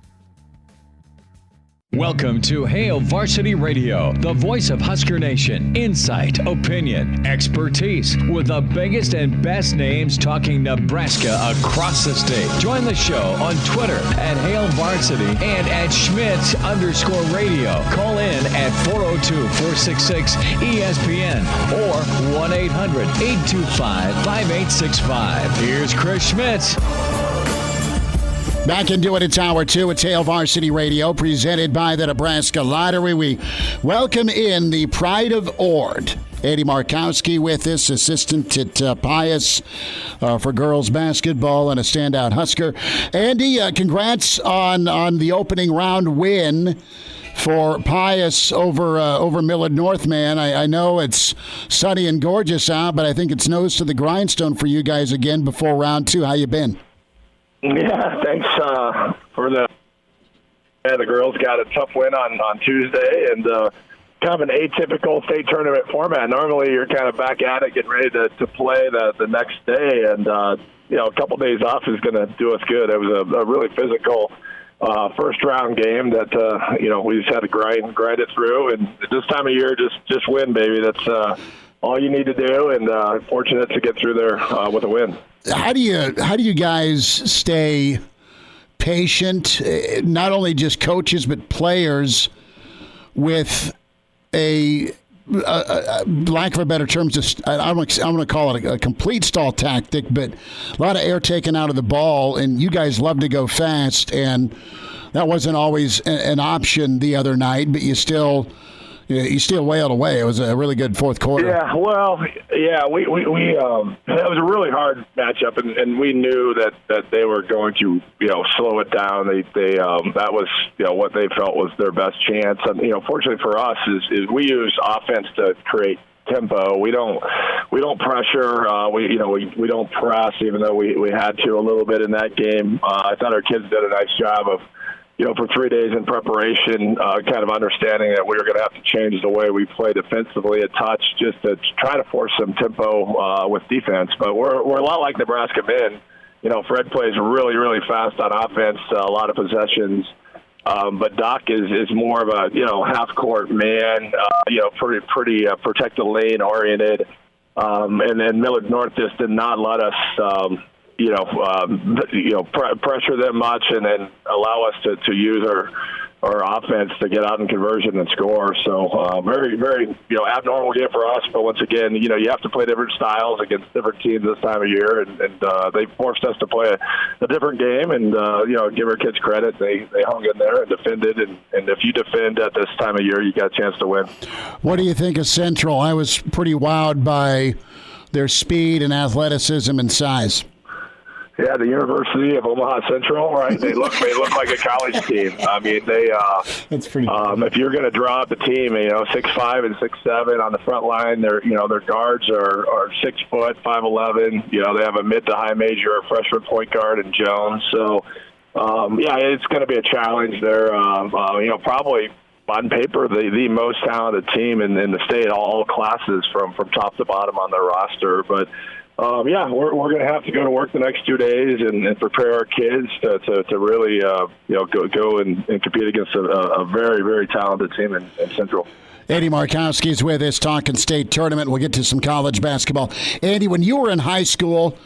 [SPEAKER 1] Welcome to Hail Varsity Radio, the voice of Husker Nation. Insight, opinion, expertise, with the biggest and best names talking Nebraska across the state. Join the show on Twitter at Hail Varsity and at Schmidt_radio. Call in at 402-466-ESPN or 1-800-825-5865. Here's Chris Schmidt.
[SPEAKER 2] Back into it, it's Hour 2 at Hail Varsity Radio, presented by the Nebraska Lottery. We welcome in the pride of Ord, Andy Markowski with us, assistant at Pius for girls basketball and a standout Husker. Andy, congrats on the opening round win for Pius over Millard North, man. I know it's sunny and gorgeous out, but I think it's nose to the grindstone for you guys again before round 2. How you been?
[SPEAKER 9] Yeah, thanks for the. Yeah, the girls got a tough win on Tuesday, and kind of an atypical state tournament format. Normally, you're kind of back at it, getting ready to play the next day, and a couple days off is going to do us good. It was a really physical first round game that we just had to grind it through, and at this time of year, just win, baby. That's all you need to do, and fortunate to get through there with a win.
[SPEAKER 2] How do you guys stay patient, not only just coaches but players, with a lack of a better term, just I'm going to call it a complete stall tactic, but a lot of air taken out of the ball, and you guys love to go fast, and that wasn't always an option the other night, but you still wailed away. It was a really good fourth quarter.
[SPEAKER 9] Yeah, well, yeah, we it was a really hard matchup, and we knew that they were going to slow it down. They that was what they felt was their best chance. And fortunately for us is we use offense to create tempo. We don't pressure. We don't press, even though we had to a little bit in that game. I thought our kids did a nice job of, for 3 days in preparation, kind of understanding that we were going to have to change the way we play defensively a touch just to try to force some tempo with defense. But we're a lot like Nebraska men. Fred plays really, really fast on offense, a lot of possessions. But Doc is more of a half court man, pretty protect the lane oriented, and then Millard North just did not let us pressure them much, and then allow us to use our offense to get out in conversion and score. So very, very abnormal game for us. But once again, you have to play different styles against different teams this time of year, and they forced us to play a different game. And give our kids credit, they hung in there and defended. And if you defend at this time of year, you got a chance to win.
[SPEAKER 2] What do you think of Central? I was pretty wowed by their speed and athleticism and size.
[SPEAKER 9] Yeah, the University of Omaha Central, right? They look like a college team. I mean,
[SPEAKER 2] That's pretty.
[SPEAKER 9] If you're going to draw up the team, 6'5" and 6'7" on the front line, their guards are 6 foot, 5'11". They have a mid to high major, a freshman point guard in Jones. So, it's going to be a challenge there. Probably on paper the most talented team in the state, all classes from top to bottom on their roster, but. We're going to have to go to work the next 2 days and prepare our kids to really go and compete against a very, very talented team in Central.
[SPEAKER 2] Andy Markowski is with us talking state tournament. We'll get to some college basketball. Andy, when you were in high school,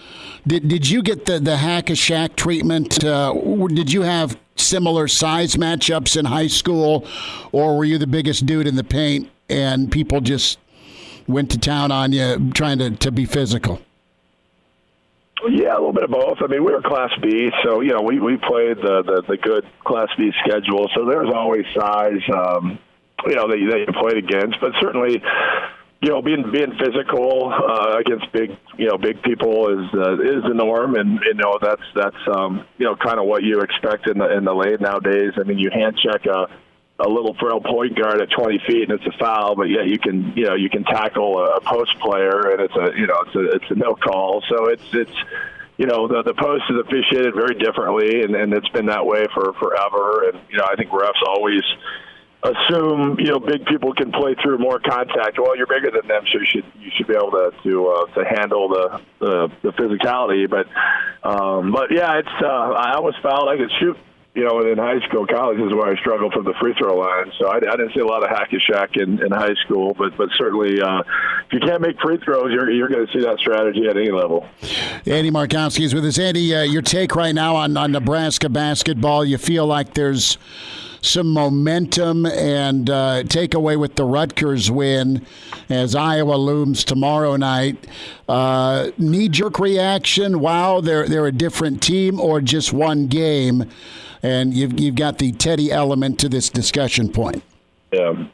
[SPEAKER 2] did you get the hack-a-shack treatment? Did you have similar size matchups in high school, or were you the biggest dude in the paint and people just went to town on you trying to be physical?
[SPEAKER 9] Yeah, a little bit of both. I mean, we were Class B, so we played the good Class B schedule. So there was always size, that you played against. But certainly, being physical against big people is the norm, and that's kind of what you expect in the lane nowadays. I mean, you hand check a little frail point guard at 20 feet and it's a foul, but you can tackle a post player and it's a no call. So it's the post is officiated very differently, and it's been that way for forever. And I think refs always assume big people can play through more contact. Well, you're bigger than them, so you should be able to handle the physicality. But yeah, it's I always felt I could shoot. In high school, college is where I struggled from the free throw line. So I didn't see a lot of hack-a-shack in high school. But certainly, if you can't make free throws, you're going to see that strategy at any level.
[SPEAKER 2] Andy Markowski is with us. Andy, your take right now on Nebraska basketball. You feel like there's some momentum and takeaway with the Rutgers win as Iowa looms tomorrow night. Knee-jerk reaction, wow, they're a different team, or just one game? And you've got the Teddy element to this discussion point. Yeah.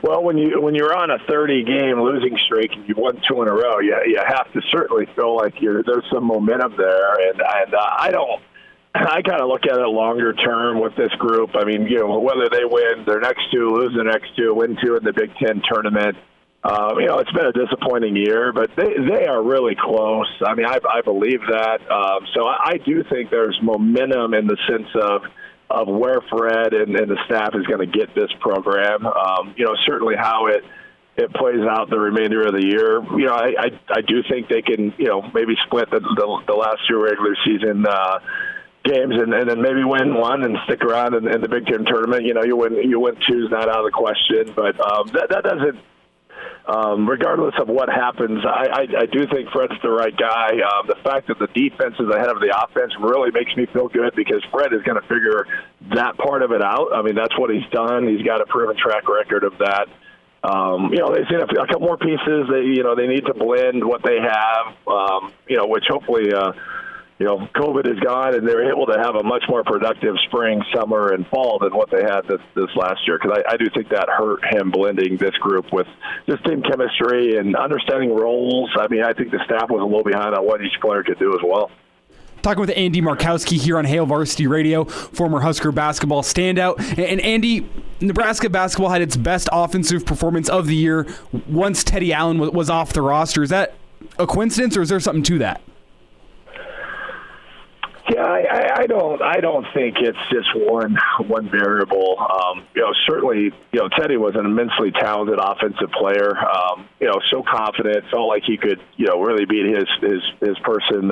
[SPEAKER 9] Well, when you're on a 30-game losing streak and you've won 2 in a row, you have to certainly feel like there's some momentum there. And I kind of look at it longer term with this group. I mean, whether they win their next 2, lose their next 2, win 2 in the Big Ten tournament. It's been a disappointing year, but they are really close. I mean, I believe that. So I do think there's momentum in the sense of where Fred and the staff is going to get this program. Certainly how it plays out the remainder of the year. I do think they can, maybe split the last 2 regular season games and then maybe win 1 and stick around in the Big Ten tournament. You win 2 is not out of the question, but that doesn't. Regardless of what happens, I do think Fred's the right guy. The fact that the defense is ahead of the offense really makes me feel good because Fred is going to figure that part of it out. I mean, that's what he's done. He's got a proven track record of that. They've seen a couple more pieces. They need to blend what they have, which hopefully COVID is gone, and they're able to have a much more productive spring, summer, and fall than what they had this last year. Because I do think that hurt him blending this group with just team chemistry and understanding roles. I mean, I think the staff was a little behind on what each player could do as well.
[SPEAKER 3] Talking with Andy Markowski here on Hail Varsity Radio, former Husker basketball standout. And Andy, Nebraska basketball had its best offensive performance of the year once Teddy Allen was off the roster. Is that a coincidence, or is there something to that?
[SPEAKER 9] Yeah, I don't think it's just one variable. Certainly, Teddy was an immensely talented offensive player. So confident, felt like he could, really beat his person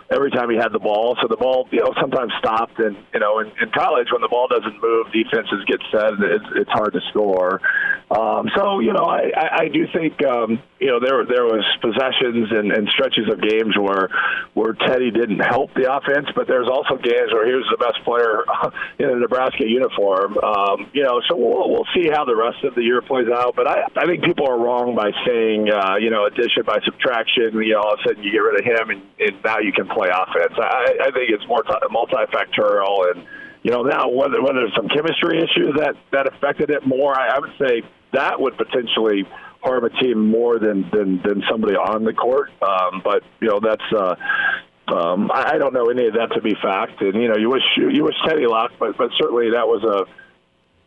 [SPEAKER 9] every time he had the ball. So the ball, sometimes stopped. And, in college, when the ball doesn't move, defenses get set, and it's hard to score. I do think, there was possessions and stretches of games where Teddy didn't help the offense, but there's also games where he was the best player in a Nebraska uniform. So we'll see how the rest of the year plays out. But I think people are wrong by saying, addition by subtraction, all of a sudden you get rid of him and now you can play offense. I think it's more multifactorial, and now whether there's some chemistry issues that affected it more, I would say that would potentially harm a team more than somebody on the court. But that's I don't know any of that to be fact, and you wish Teddy luck, but certainly that was a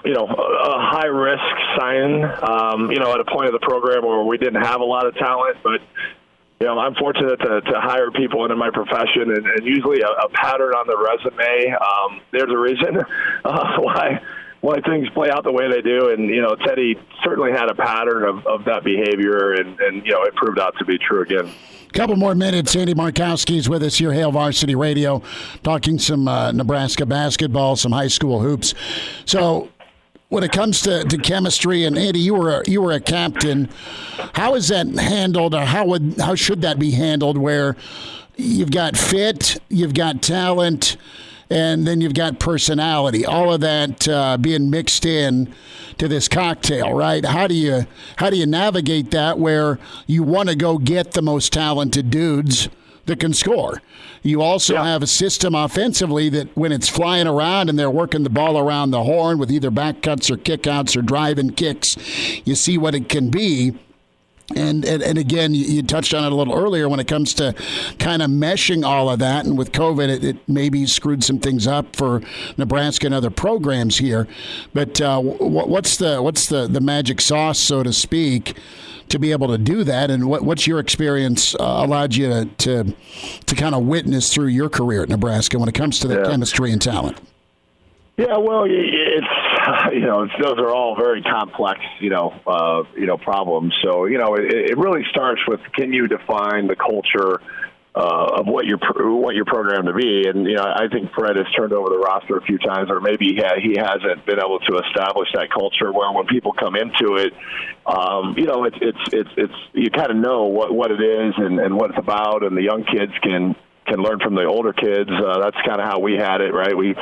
[SPEAKER 9] high risk sign. At a point of the program where we didn't have a lot of talent, but. I'm fortunate to hire people into my profession, and usually a pattern on the resume. There's a reason why things play out the way they do, and Teddy certainly had a pattern of that behavior, and it proved out to be true again.
[SPEAKER 2] Couple more minutes. Andy Markowski is with us here, Hail Varsity Radio, talking some Nebraska basketball, some high school hoops. So. When it comes to chemistry, and Andy, you were a captain. How is that handled, or how should that be handled? Where you've got fit, you've got talent, and then you've got personality. All of that being mixed in to this cocktail, right? How do you navigate that? Where you want to go get the most talented dudes that can score. You also have a system offensively that when it's flying around and they're working the ball around the horn with either back cuts or kickouts or driving kicks, you see what it can be. And again, you touched on it a little earlier when it comes to kind of meshing all of that. And with COVID, it maybe screwed some things up for Nebraska and other programs here. But what's the magic sauce, so to speak, to be able to do that? And what's your experience allowed you to kind of witness through your career at Nebraska when it comes to the chemistry and talent?
[SPEAKER 9] Yeah, well, those are all very complex, problems. So, it really starts with, can you define the culture of what you're programmed to be? And I think Fred has turned over the roster a few times, or maybe he hasn't been able to establish that culture where when people come into it, it's you kind of know what it is and what it's about, and the young kids can learn from the older kids. That's kind of how we had it, right? We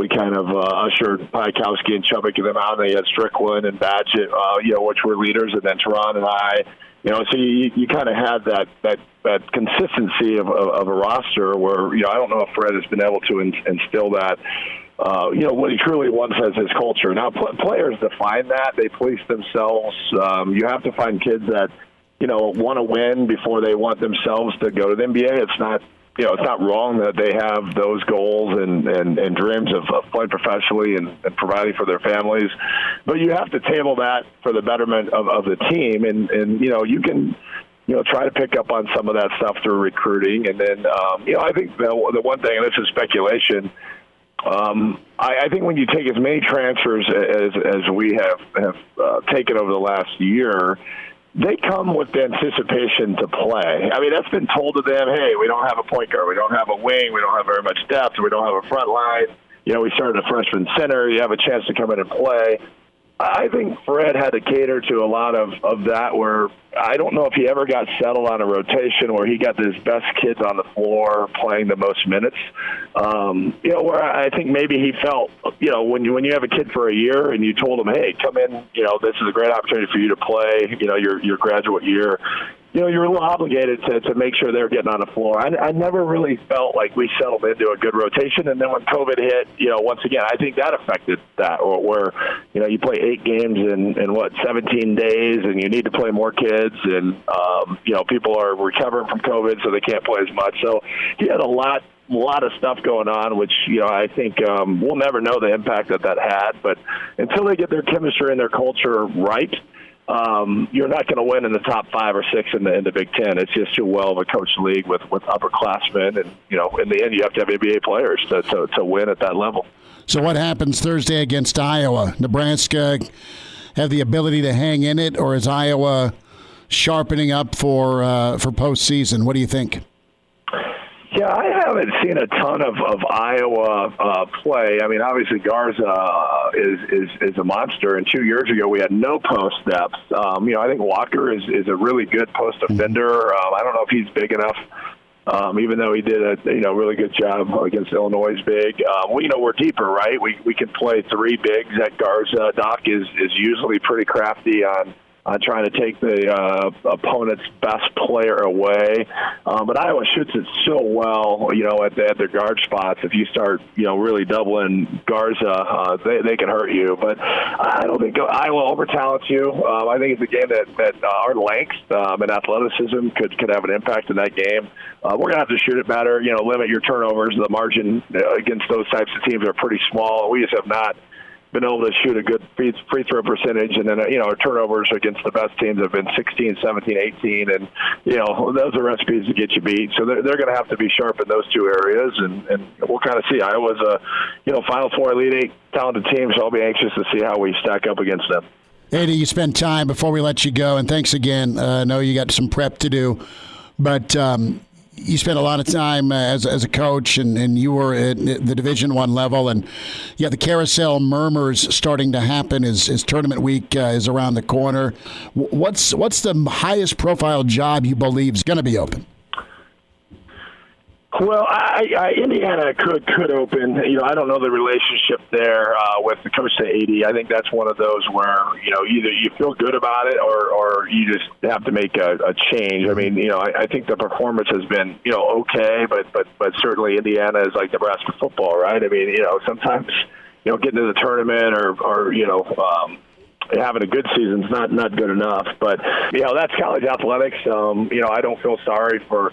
[SPEAKER 9] kind of ushered Markowski and Chubbuck and them out, and they had Strickland and Badgett, which were leaders, and then Teron and I. So you kind of had that consistency of a roster where, I don't know if Fred has been able to instill that, what he truly wants as his culture. Now, players define that. They police themselves. You have to find kids that, want to win before they want themselves to go to the NBA. It's not wrong that they have those goals and dreams of playing professionally and providing for their families. But you have to table that for the betterment of the team. And you can, try to pick up on some of that stuff through recruiting. And then, I think the one thing, and this is speculation, I think when you take as many transfers as we have taken over the last year, they come with the anticipation to play. I mean, that's been told to them, hey, we don't have a point guard, we don't have a wing, we don't have very much depth, we don't have a front line. We started a freshman center, you have a chance to come in and play. I think Fred had to cater to a lot of that, where I don't know if he ever got settled on a rotation where he got his best kids on the floor playing the most minutes. Where I think maybe he felt, when you have a kid for a year and you told him, hey, come in, this is a great opportunity for you to play, your graduate year. You're a little obligated to make sure they're getting on the floor. I never really felt like we settled into a good rotation. And then when COVID hit, once again, I think that affected that, where, you play 8 games in 17 days, and you need to play more kids. And, people are recovering from COVID, so they can't play as much. So he had a lot of stuff going on, which, I think we'll never know the impact that had. But until they get their chemistry and their culture right, you're not going to win in the top 5 or 6 in the Big Ten. It's just too well of a coached league with upperclassmen, and in the end, you have to have NBA players to win at that level.
[SPEAKER 2] So, what happens Thursday against Iowa? Nebraska have the ability to hang in it, or is Iowa sharpening up for postseason? What do you think?
[SPEAKER 9] Yeah, haven't seen a ton of Iowa play. I mean, obviously Garza is a monster, and 2 years ago we had no post depth. I think Walker is a really good post defender. I don't know if he's big enough. Even though he did a really good job against Illinois' big, we're deeper, right? We can play three bigs. That Garza Doc is usually pretty crafty on trying to take the opponent's best player away. But Iowa shoots it so well, at their guard spots. If you start, really doubling Garza, they can hurt you. But I don't think Iowa over-talents you. I think it's a game that our length and athleticism could have an impact in that game. We're going to have to shoot it better, limit your turnovers. The margin against those types of teams are pretty small. We just have not been able to shoot a good free throw percentage, and then our turnovers against the best teams have been 16, 17, 18, and those are recipes to get you beat. So they're going to have to be sharp in those two areas, and we'll kind of see. Iowa's a Final Four, Elite Eight talented team, so I'll be anxious to see how we stack up against them.
[SPEAKER 2] Andy, you spent time before we let you go, and thanks again. I know you got some prep to do, but you spent a lot of time as a coach, and you were at the Division I level, and the carousel murmurs starting to happen as tournament week is around the corner. What's the highest profile job you believe is going to be open?
[SPEAKER 9] Well, Indiana could open. I don't know the relationship there with the coach to 80. I think that's one of those where either you feel good about it or you just have to make a change. I mean, I think the performance has been okay, but certainly Indiana is like Nebraska football, right? I mean, sometimes getting to the tournament or having a good season is not good enough. But that's college athletics. I don't feel sorry for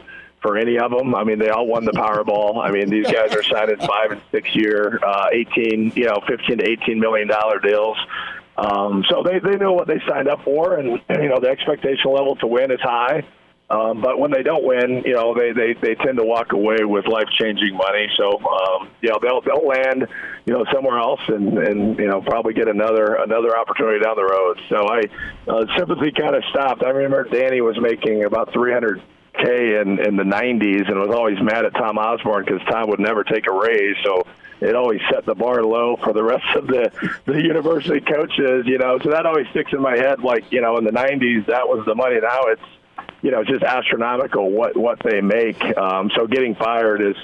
[SPEAKER 9] any of them. I mean, they all won the Powerball. I mean, these guys are signing 5 and 6 year, 15 to $18 million deals. So they know what they signed up for, and the expectation level to win is high. But when they don't win, they tend to walk away with life-changing money. So they'll land somewhere else and probably get another opportunity down the road. So sympathy kind of stopped. I remember Danny was making about $300K in the 90s and was always mad at Tom Osborne because Tom would never take a raise. So it always set the bar low for the rest of the university coaches, So that always sticks in my head. Like, in the 90s, that was the money. Now it's, just astronomical what they make. So getting fired is,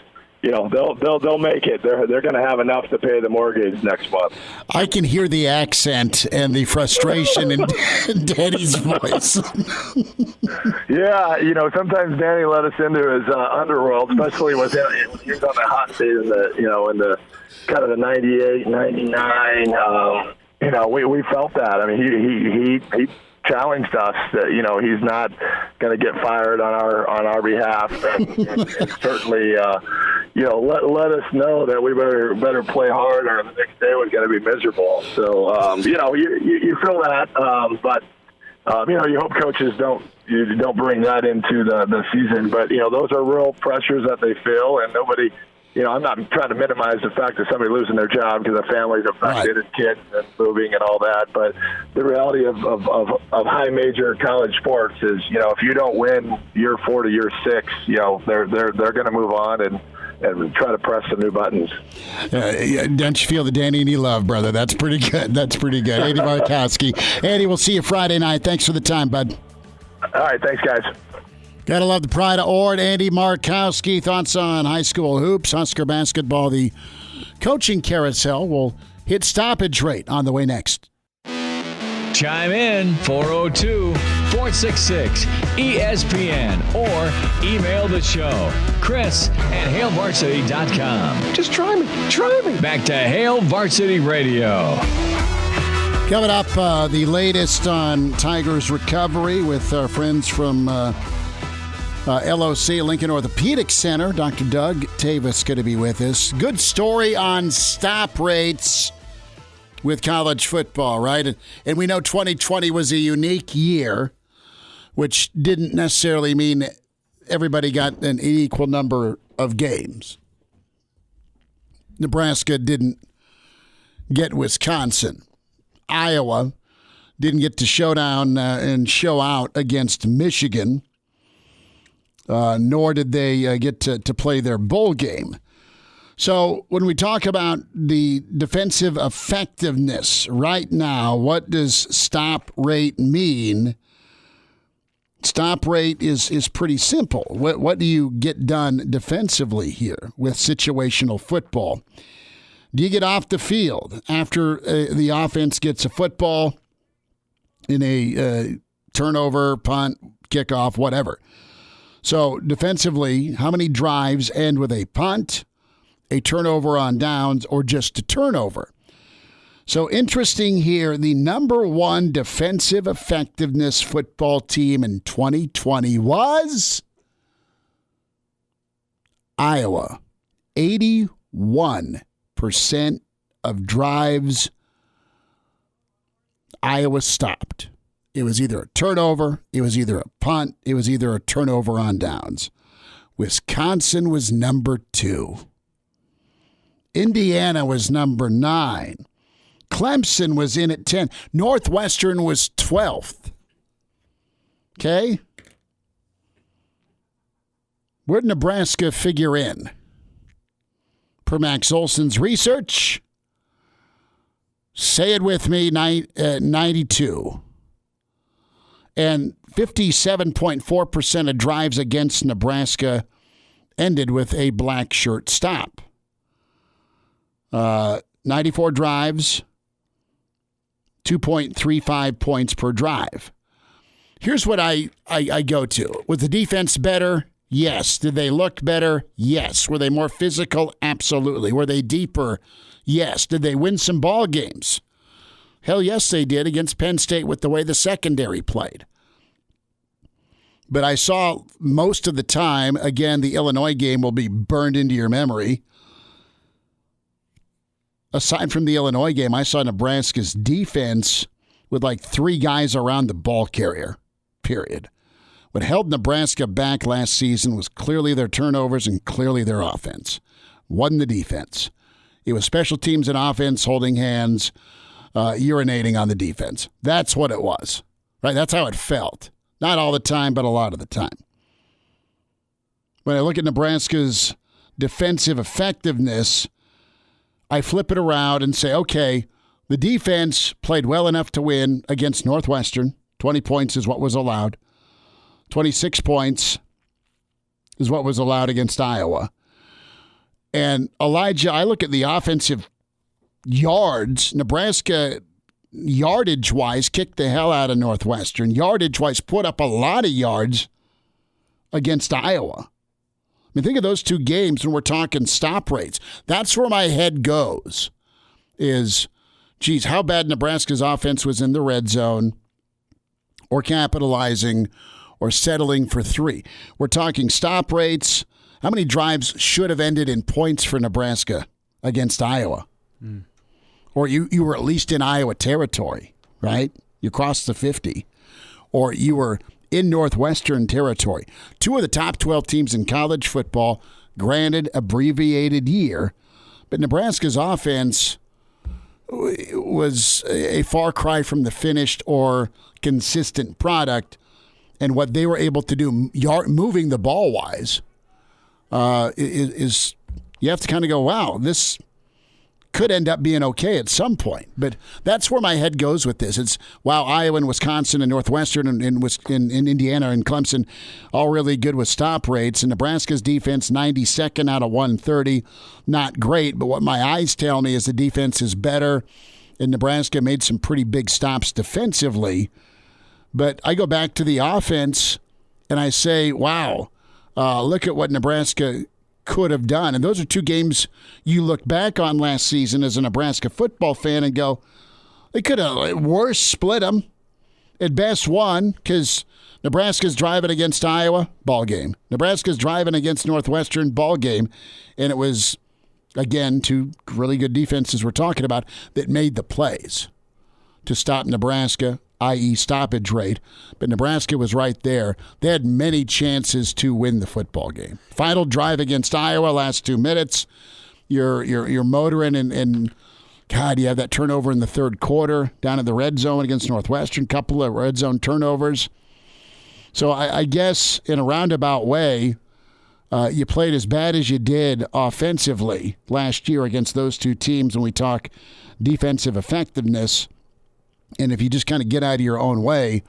[SPEAKER 9] they'll make it. They're going to have enough to pay the mortgage next month.
[SPEAKER 2] I can hear the accent and the frustration in Danny's voice.
[SPEAKER 9] Yeah, sometimes Danny let us into his underworld, especially when he was on the hot seat in the kind of the 98, 99. We felt that. I mean, he challenged us that he's not going to get fired on our behalf, and certainly let us know that we better play hard, or the next day we're going to be miserable. So you feel that, but you hope coaches don't bring that into the season. But those are real pressures that they feel, and nobody. I'm not trying to minimize the fact that somebody losing their job because their families affected and kids and moving and all that. But the reality of high major college sports is, if you don't win year 4 to year 6, they're going to move on and try to press some new buttons.
[SPEAKER 2] Don't you feel the Danny and love, brother? That's pretty good. Andy Markowski. Andy, we'll see you Friday night. Thanks for the time, bud.
[SPEAKER 9] All right. Thanks, guys.
[SPEAKER 2] Gotta love the pride of Ord. Andy Markowski. Thoughts on high school hoops, Husker basketball. The coaching carousel will hit stoppage rate on the way next.
[SPEAKER 1] Chime in 402-466-ESPN or email the show, Chris@HailVarsity.com.
[SPEAKER 2] Just try me.
[SPEAKER 1] Back to Hail Varsity Radio.
[SPEAKER 2] Coming up, the latest on Tigers' recovery with our friends from LOC, Lincoln Orthopedic Center. Dr. Doug Toewes going to be with us. Good story on stop rates with college football, right? And we know 2020 was a unique year, which didn't necessarily mean everybody got an equal number of games. Nebraska didn't get Wisconsin. Iowa didn't get to showdown and show out against Michigan. nor did they get to play their bowl game. So when we talk about the defensive effectiveness right now, what does stop rate mean? Stop rate is pretty simple. What do you get done defensively here with situational football? Do you get off the field after the offense gets a football in a turnover, punt, kickoff, whatever? So defensively, how many drives end with a punt, a turnover on downs, or just a turnover? So interesting here, the number one defensive effectiveness football team in 2020 was Iowa. 81% of drives Iowa stopped. It was either a turnover, it was either a punt, it was either a turnover on downs. Wisconsin was number 2. Indiana was number 9. Clemson was in at 10. Northwestern was 12th. Okay? Where'd Nebraska figure in? Per Max Olson's research, say it with me, 92. And 57.4% of drives against Nebraska ended with a black shirt stop. 94 drives, 2.35 points per drive. Here's what I go to. Was the defense better? Yes. Did they look better? Yes. Were they more physical? Absolutely. Were they deeper? Yes. Did they win some ball games? Hell yes, they did against Penn State with the way the secondary played. But I saw most of the time, again, the Illinois game will be burned into your memory. Aside from the Illinois game, I saw Nebraska's defense with like 3 guys around the ball carrier, period. What held Nebraska back last season was clearly their turnovers and clearly their offense. Wasn't the defense. It was special teams and offense holding hands, urinating on the defense. That's what it was, right? That's how it felt. Not all the time, but a lot of the time. When I look at Nebraska's defensive effectiveness, I flip it around and say, okay, the defense played well enough to win against Northwestern. 20 points is what was allowed. 26 points is what was allowed against Iowa. And Elijah, I look at the offensive yards. Nebraska, yardage-wise, kicked the hell out of Northwestern. Yardage-wise, put up a lot of yards against Iowa. I mean, think of those 2 games when we're talking stop rates. That's where my head goes is, geez, how bad Nebraska's offense was in the red zone or capitalizing or settling for 3. We're talking stop rates. How many drives should have ended in points for Nebraska against Iowa? Or you were at least in Iowa territory, right? You crossed the 50. Or you were in Northwestern territory. 2 of the top 12 teams in college football, granted abbreviated year, but Nebraska's offense was a far cry from the finished or consistent product, and what they were able to do moving the ball wise is you have to kind of go, wow, this could end up being okay at some point. But that's where my head goes with this. It's, wow, Iowa and Wisconsin and Northwestern and Indiana and Clemson all really good with stop rates. And Nebraska's defense, 92nd out of 130. Not great, but what my eyes tell me is the defense is better. And Nebraska made some pretty big stops defensively. But I go back to the offense and I say, wow, look at what Nebraska could have done. And those are 2 games you look back on last season as a Nebraska football fan and go, they could have at worst split them. At best won, because Nebraska's driving against Iowa, ball game. Nebraska's driving against Northwestern, ball game. And it was, again, 2 really good defenses we're talking about that made the plays to stop Nebraska, i.e. stoppage rate. But Nebraska was right there. They had many chances to win the football game. Final drive against Iowa, last 2 minutes. You're motoring, and God, you have that turnover in the 3rd quarter down in the red zone against Northwestern. Couple of red zone turnovers. So I guess in a roundabout way, you played as bad as you did offensively last year against those two teams when we talk defensive effectiveness. And if you just kind of get out of your own way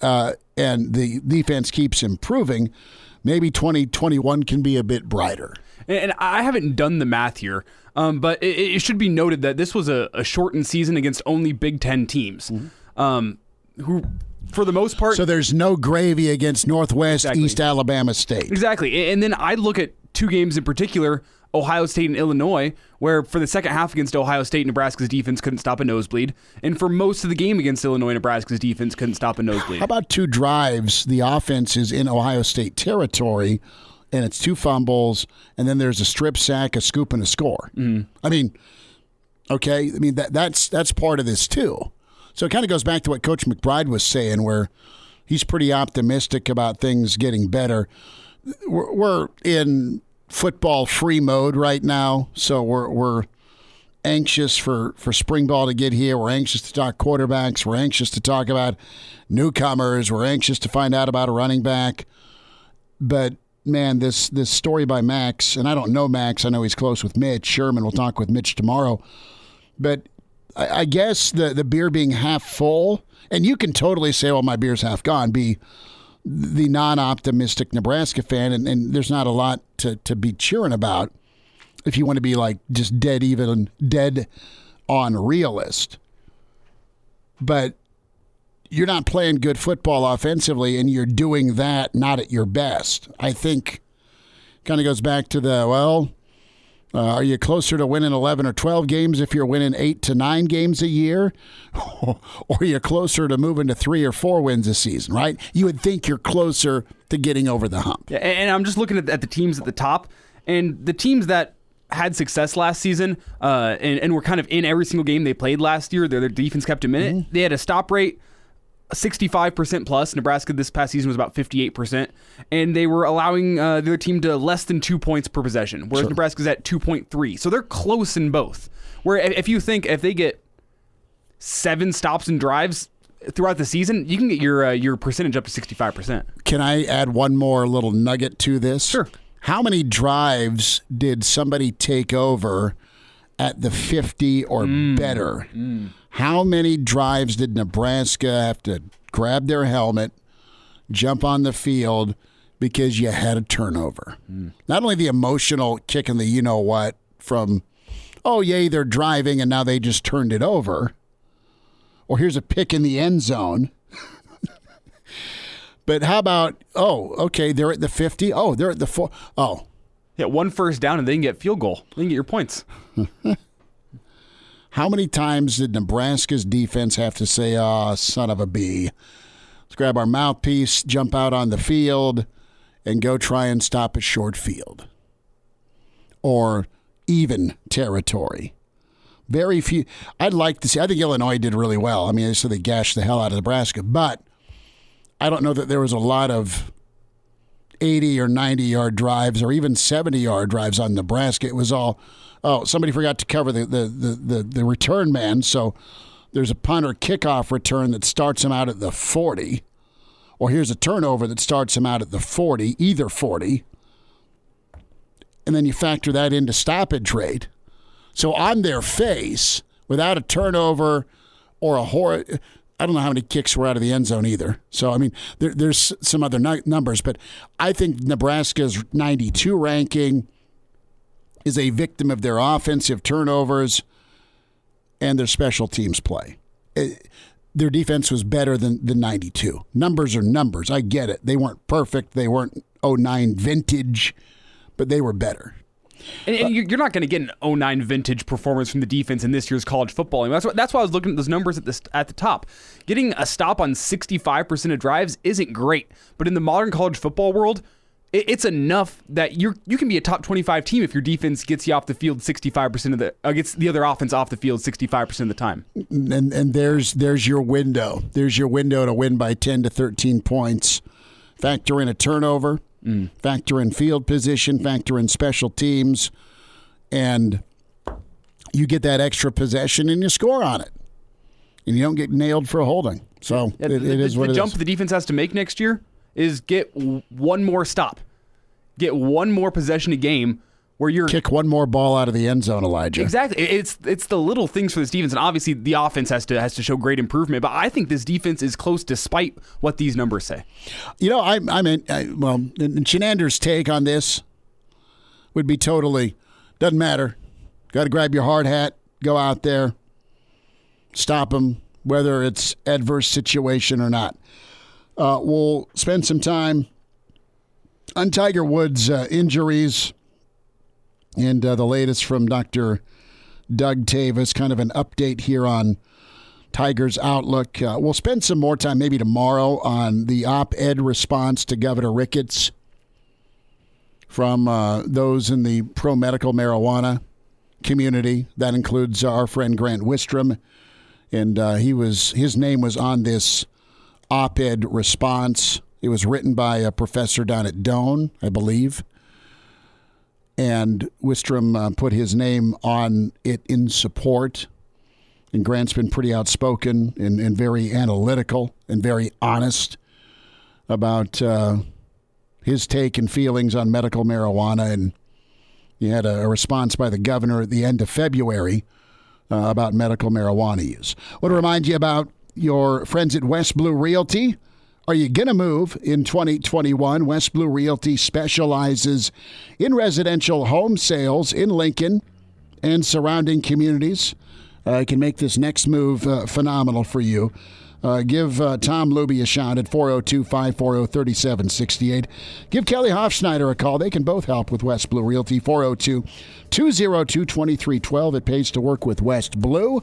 [SPEAKER 2] and the defense keeps improving, maybe 2021 can be a bit brighter.
[SPEAKER 3] And I haven't done the math here, but it should be noted that this was a shortened season against only Big Ten teams, who, for the most part...
[SPEAKER 2] So there's no gravy against Northwest East Alabama State.
[SPEAKER 3] Exactly. And then I look at two games in particular, Ohio State and Illinois, where for the second half against Ohio State, Nebraska's defense couldn't stop a nosebleed. And for most of the game against Illinois, Nebraska's defense couldn't stop a nosebleed.
[SPEAKER 2] How about two drives? The offense is in Ohio State territory, and it's two fumbles, and then there's a strip sack, a scoop, and a score. I mean, okay, that's part of this too. So it kind of goes back to what Coach McBride was saying, where he's pretty optimistic about things getting better. We're in football free mode right now, so we're anxious for spring ball to get here. We're anxious to talk quarterbacks. We're anxious to talk about newcomers. We're anxious to find out about a running back. But man, this story by Max, and I don't know Max. I know he's close with Mitch Sherman. We'll talk with Mitch tomorrow. But I guess the beer being half full, and you can totally say, well, my beer's half gone, be the non-optimistic Nebraska fan, and there's not a lot to be cheering about if you want to be like just dead on realist. But you're not playing good football offensively, and you're doing that not at your best. I think kind of goes back to are you closer to winning 11 or 12 games if you're winning 8 to 9 games a year? Or are you closer to moving to 3 or 4 wins a season, right? You would think you're closer to getting over the hump.
[SPEAKER 3] Yeah, and I'm just looking at the teams at the top, and the teams that had success last season and were kind of in every single game they played last year, their defense kept them in it. They had a stop rate 65% plus. Nebraska this past season was about 58%, and they were allowing their team to less than 2 points per possession, whereas Nebraska's at 2.3. So they're close in both. Where if they get 7 stops and drives throughout the season, you can get your percentage up to 65%.
[SPEAKER 2] Can I add one more little nugget to this?
[SPEAKER 3] Sure.
[SPEAKER 2] How many drives did somebody take over at the 50 or better? How many drives did Nebraska have to grab their helmet, jump on the field because you had a turnover? Not only the emotional kick in the you-know-what from, oh, yay, they're driving and now they just turned it over, or here's a pick in the end zone. But how about, they're at the 50. Oh, they're at the 4. Oh.
[SPEAKER 3] Yeah, 1 first down and they can get field goal. They can get your points.
[SPEAKER 2] How many times did Nebraska's defense have to say, son of a bee, let's grab our mouthpiece, jump out on the field, and go try and stop a short field? Or even territory? Very few. I'd like to see. I think Illinois did really well. I mean, so they gashed the hell out of Nebraska. But I don't know that there was a lot of 80 or 90-yard drives or even 70-yard drives on Nebraska. It was all, somebody forgot to cover the return man, so there's a punt or kickoff return that starts him out at the 40, or here's a turnover that starts him out at the 40, either 40, and then you factor that into stoppage rate. So on their face, without a turnover or I don't know how many kicks were out of the end zone either. So, I mean, there's some other numbers, but I think Nebraska's 92 ranking is a victim of their offensive turnovers and their special teams play. Their defense was better than 92. Numbers are numbers. I get it. They weren't perfect. They weren't 09 vintage, but they were better.
[SPEAKER 3] And you're not going to get an 09 vintage performance from the defense in this year's college football. I mean, that's why I was looking at those numbers at the top. Getting a stop on 65% of drives isn't great, but in the modern college football world, it's enough that you can be a top 25 team if your defense gets you off the field 65% gets the other offense off the field 65% of the time.
[SPEAKER 2] And there's your window. There's your window to win by 10 to 13 points. Factor in a turnover. Factor in field position, factor in special teams, and you get that extra possession and you score on it. And you don't get nailed for holding. So it is what it is.
[SPEAKER 3] The jump the defense has to make next year is get one more stop. Get one more possession a game where you're
[SPEAKER 2] kick one more ball out of the end zone, Elijah.
[SPEAKER 3] Exactly. It's the little things for this defense, and obviously the offense has to show great improvement. But I think this defense is close, despite what these numbers say.
[SPEAKER 2] You know, Chenander's take on this would be totally doesn't matter. Got to grab your hard hat, go out there, stop them, whether it's adverse situation or not. We'll spend some time on Tiger Woods' injuries. And the latest from Dr. Doug Toewes, kind of an update here on Tiger's outlook. We'll spend some more time, maybe tomorrow, on the op-ed response to Governor Ricketts from those in the pro-medical marijuana community. That includes our friend Grant Wistrom, and his name was on this op-ed response. It was written by a professor down at Doane, I believe. And Wistrom put his name on it in support. And Grant's been pretty outspoken and very analytical and very honest about his take and feelings on medical marijuana. And he had a response by the governor at the end of February about medical marijuana use. I want to remind you about your friends at West Blue Realty. Are you going to move in 2021? West Blue Realty specializes in residential home sales in Lincoln and surrounding communities. Can make this next move phenomenal for you. Give Tom Luby a shot at 402-540-3768. Give Kelly Hofschneider a call. They can both help with West Blue Realty. 402-202-2312. It pays to work with West Blue.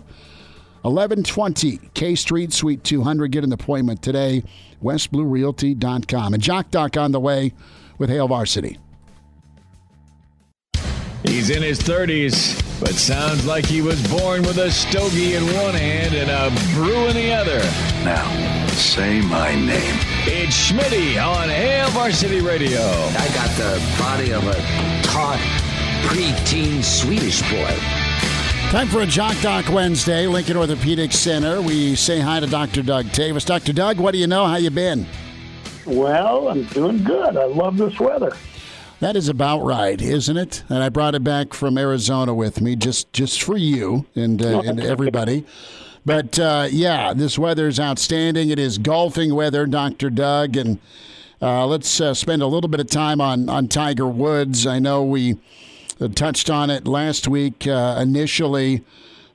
[SPEAKER 2] 1120 K Street, Suite 200. Get an appointment today. WestBlueRealty.com. And Jock Doc on the way with Hail Varsity.
[SPEAKER 1] He's in his 30s, but sounds like he was born with a stogie in one hand and a brew in the other.
[SPEAKER 4] Now, say my name.
[SPEAKER 1] It's Schmidt on Hail Varsity Radio.
[SPEAKER 10] I got the body of a taut, preteen Swedish boy.
[SPEAKER 2] Time for a Jock Doc Wednesday, Lincoln Orthopedic Center. We say hi to Dr. Doug Toewes. Dr. Doug, what do you know? How you been?
[SPEAKER 11] Well, I'm doing good. I love this weather.
[SPEAKER 2] That is about right, isn't it? And I brought it back from Arizona with me just for you and everybody. But, this weather is outstanding. It is golfing weather, Dr. Doug. And let's spend a little bit of time on Tiger Woods. I know we touched on it last week initially,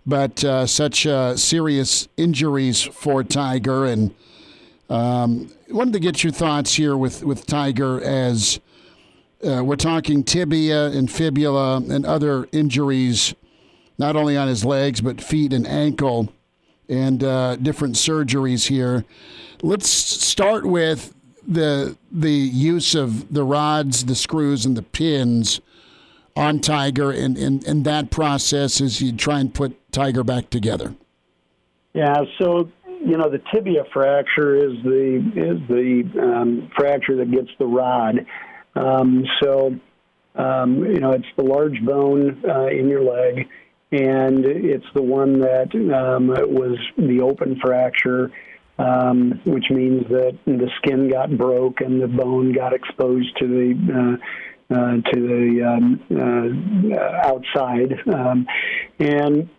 [SPEAKER 2] but such serious injuries for Tiger. And wanted to get your thoughts here with Tiger as we're talking tibia and fibula and other injuries, not only on his legs, but feet and ankle and different surgeries here. Let's start with the use of the rods, the screws, and the pins on Tiger and that process as you try and put Tiger back together.
[SPEAKER 11] Yeah, so the tibia fracture is the fracture that gets the rod. It's the large bone in your leg, and it's the one that was the open fracture, which means that the skin got broke and the bone got exposed to the outside, and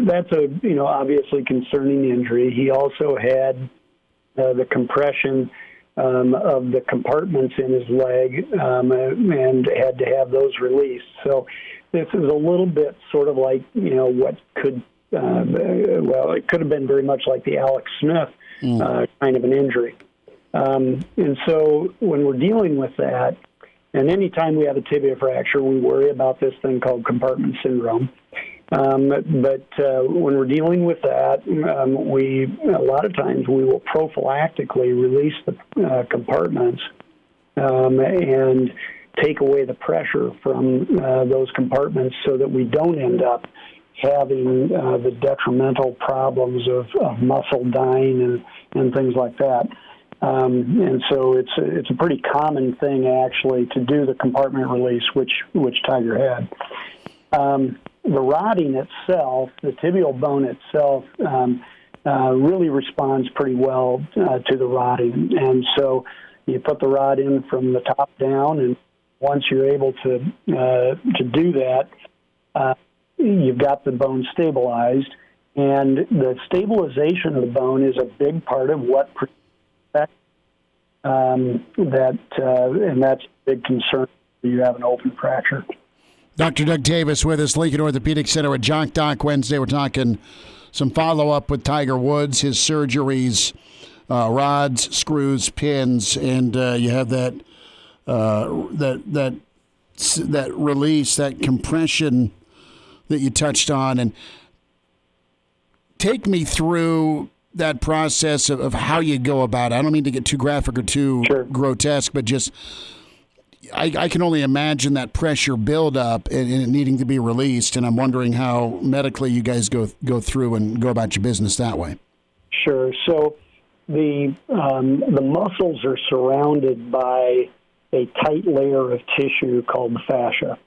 [SPEAKER 11] that's a obviously concerning injury. He also had the compression of the compartments in his leg and had to have those released. So this is a little bit sort of like what could it could have been very much like the Alex Smith kind of an injury. And so when we're dealing with that. And anytime we have a tibia fracture, we worry about this thing called compartment syndrome. But when we're dealing with that, a lot of times we will prophylactically release the compartments and take away the pressure from those compartments so that we don't end up having the detrimental problems of muscle dying and things like that. And so it's a pretty common thing actually to do the compartment release, which Tiger had. The rodding itself, the tibial bone itself, really responds pretty well to the rodding, and so You put the rod in from the top down, and once you're able to do that, you've got the bone stabilized. And the stabilization of the bone is a big part of what protects and that's a big concern when you have an open fracture.
[SPEAKER 2] Dr. Doug Toewes with us, Lincoln Orthopedic Center at Jock Doc Wednesday. We're talking some follow-up with Tiger Woods, his surgeries, rods, screws, pins, and you have that release, that compression that you touched on. And take me through that process of how you go about it. I don't mean to get too graphic or too grotesque, but just I can only imagine that pressure buildup and it needing to be released, and I'm wondering how medically you guys go through and go about your business that way.
[SPEAKER 11] Sure. So the muscles are surrounded by a tight layer of tissue called the fascia.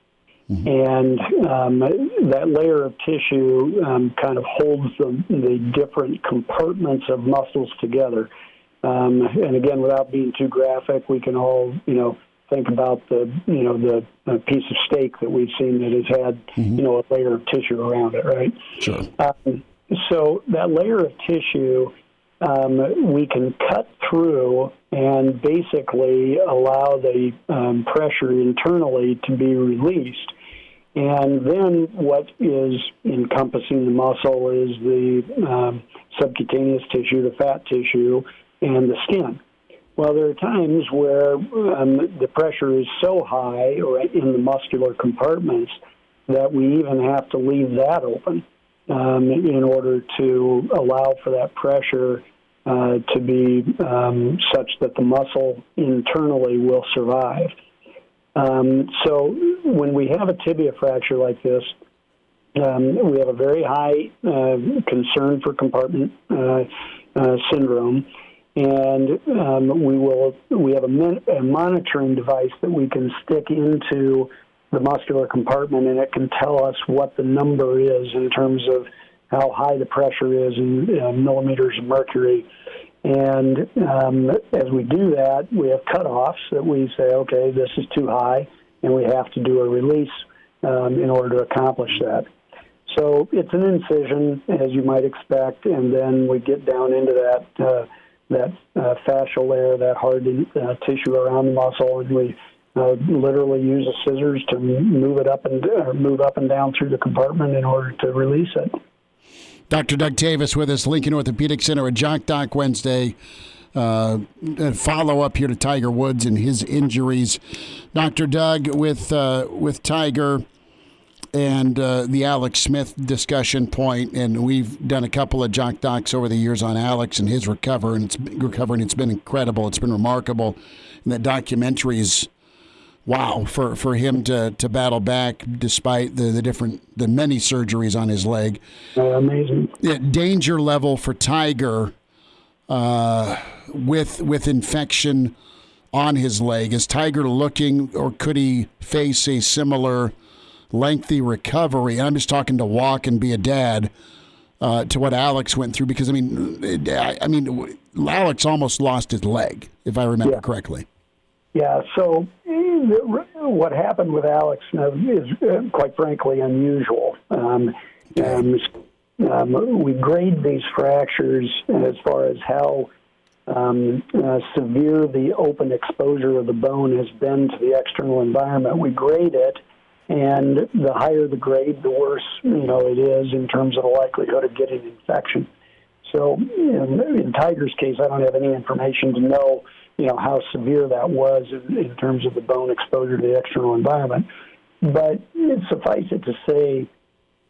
[SPEAKER 11] Mm-hmm. And that layer of tissue kind of holds the different compartments of muscles together. And again, without being too graphic, we can all, think about the piece of steak that we've seen that has had, a layer of tissue around it, right?
[SPEAKER 2] Sure.
[SPEAKER 11] So that layer of tissue, we can cut through and basically allow the pressure internally to be released. And then what is encompassing the muscle is the subcutaneous tissue, the fat tissue, and the skin. Well, there are times where the pressure is so high or in the muscular compartments that we even have to leave that open in order to allow for that pressure to be such that the muscle internally will survive. So when we have a tibia fracture like this, we have a very high concern for compartment syndrome, and we have a monitoring device that we can stick into the muscular compartment, and it can tell us what the number is in terms of how high the pressure is in millimeters of mercury. And as we do that, we have cutoffs that we say, okay, this is too high, and we have to do a release in order to accomplish that. So it's an incision, as you might expect, and then we get down into that fascial layer, that hard tissue around the muscle, and we literally use the scissors to move up and down through the compartment in order to release it.
[SPEAKER 2] Dr. Doug Toewes with us, Lincoln Orthopedic Center at Jock Doc Wednesday. Follow up here to Tiger Woods and his injuries. Dr. Doug, with Tiger and the Alex Smith discussion point, and we've done a couple of Jock Docs over the years on Alex and his recovery, and it's been incredible. It's been remarkable. And that documentary is wow for him to battle back despite the many surgeries on his leg.
[SPEAKER 11] Amazing.
[SPEAKER 2] Yeah, danger level for Tiger with infection on his leg. Is Tiger looking, or could he face a similar lengthy recovery? And I'm just talking to walk and be a dad to what Alex went through, because I mean Alex almost lost his leg, if I remember correctly. Yeah,
[SPEAKER 11] so what happened with Alex is quite frankly unusual. We grade these fractures as far as how severe the open exposure of the bone has been to the external environment. We grade it, and the higher the grade, the worse it is in terms of the likelihood of getting infection. So in Tiger's case, I don't have any information to know how severe that was in terms of the bone exposure to the external environment. But suffice it to say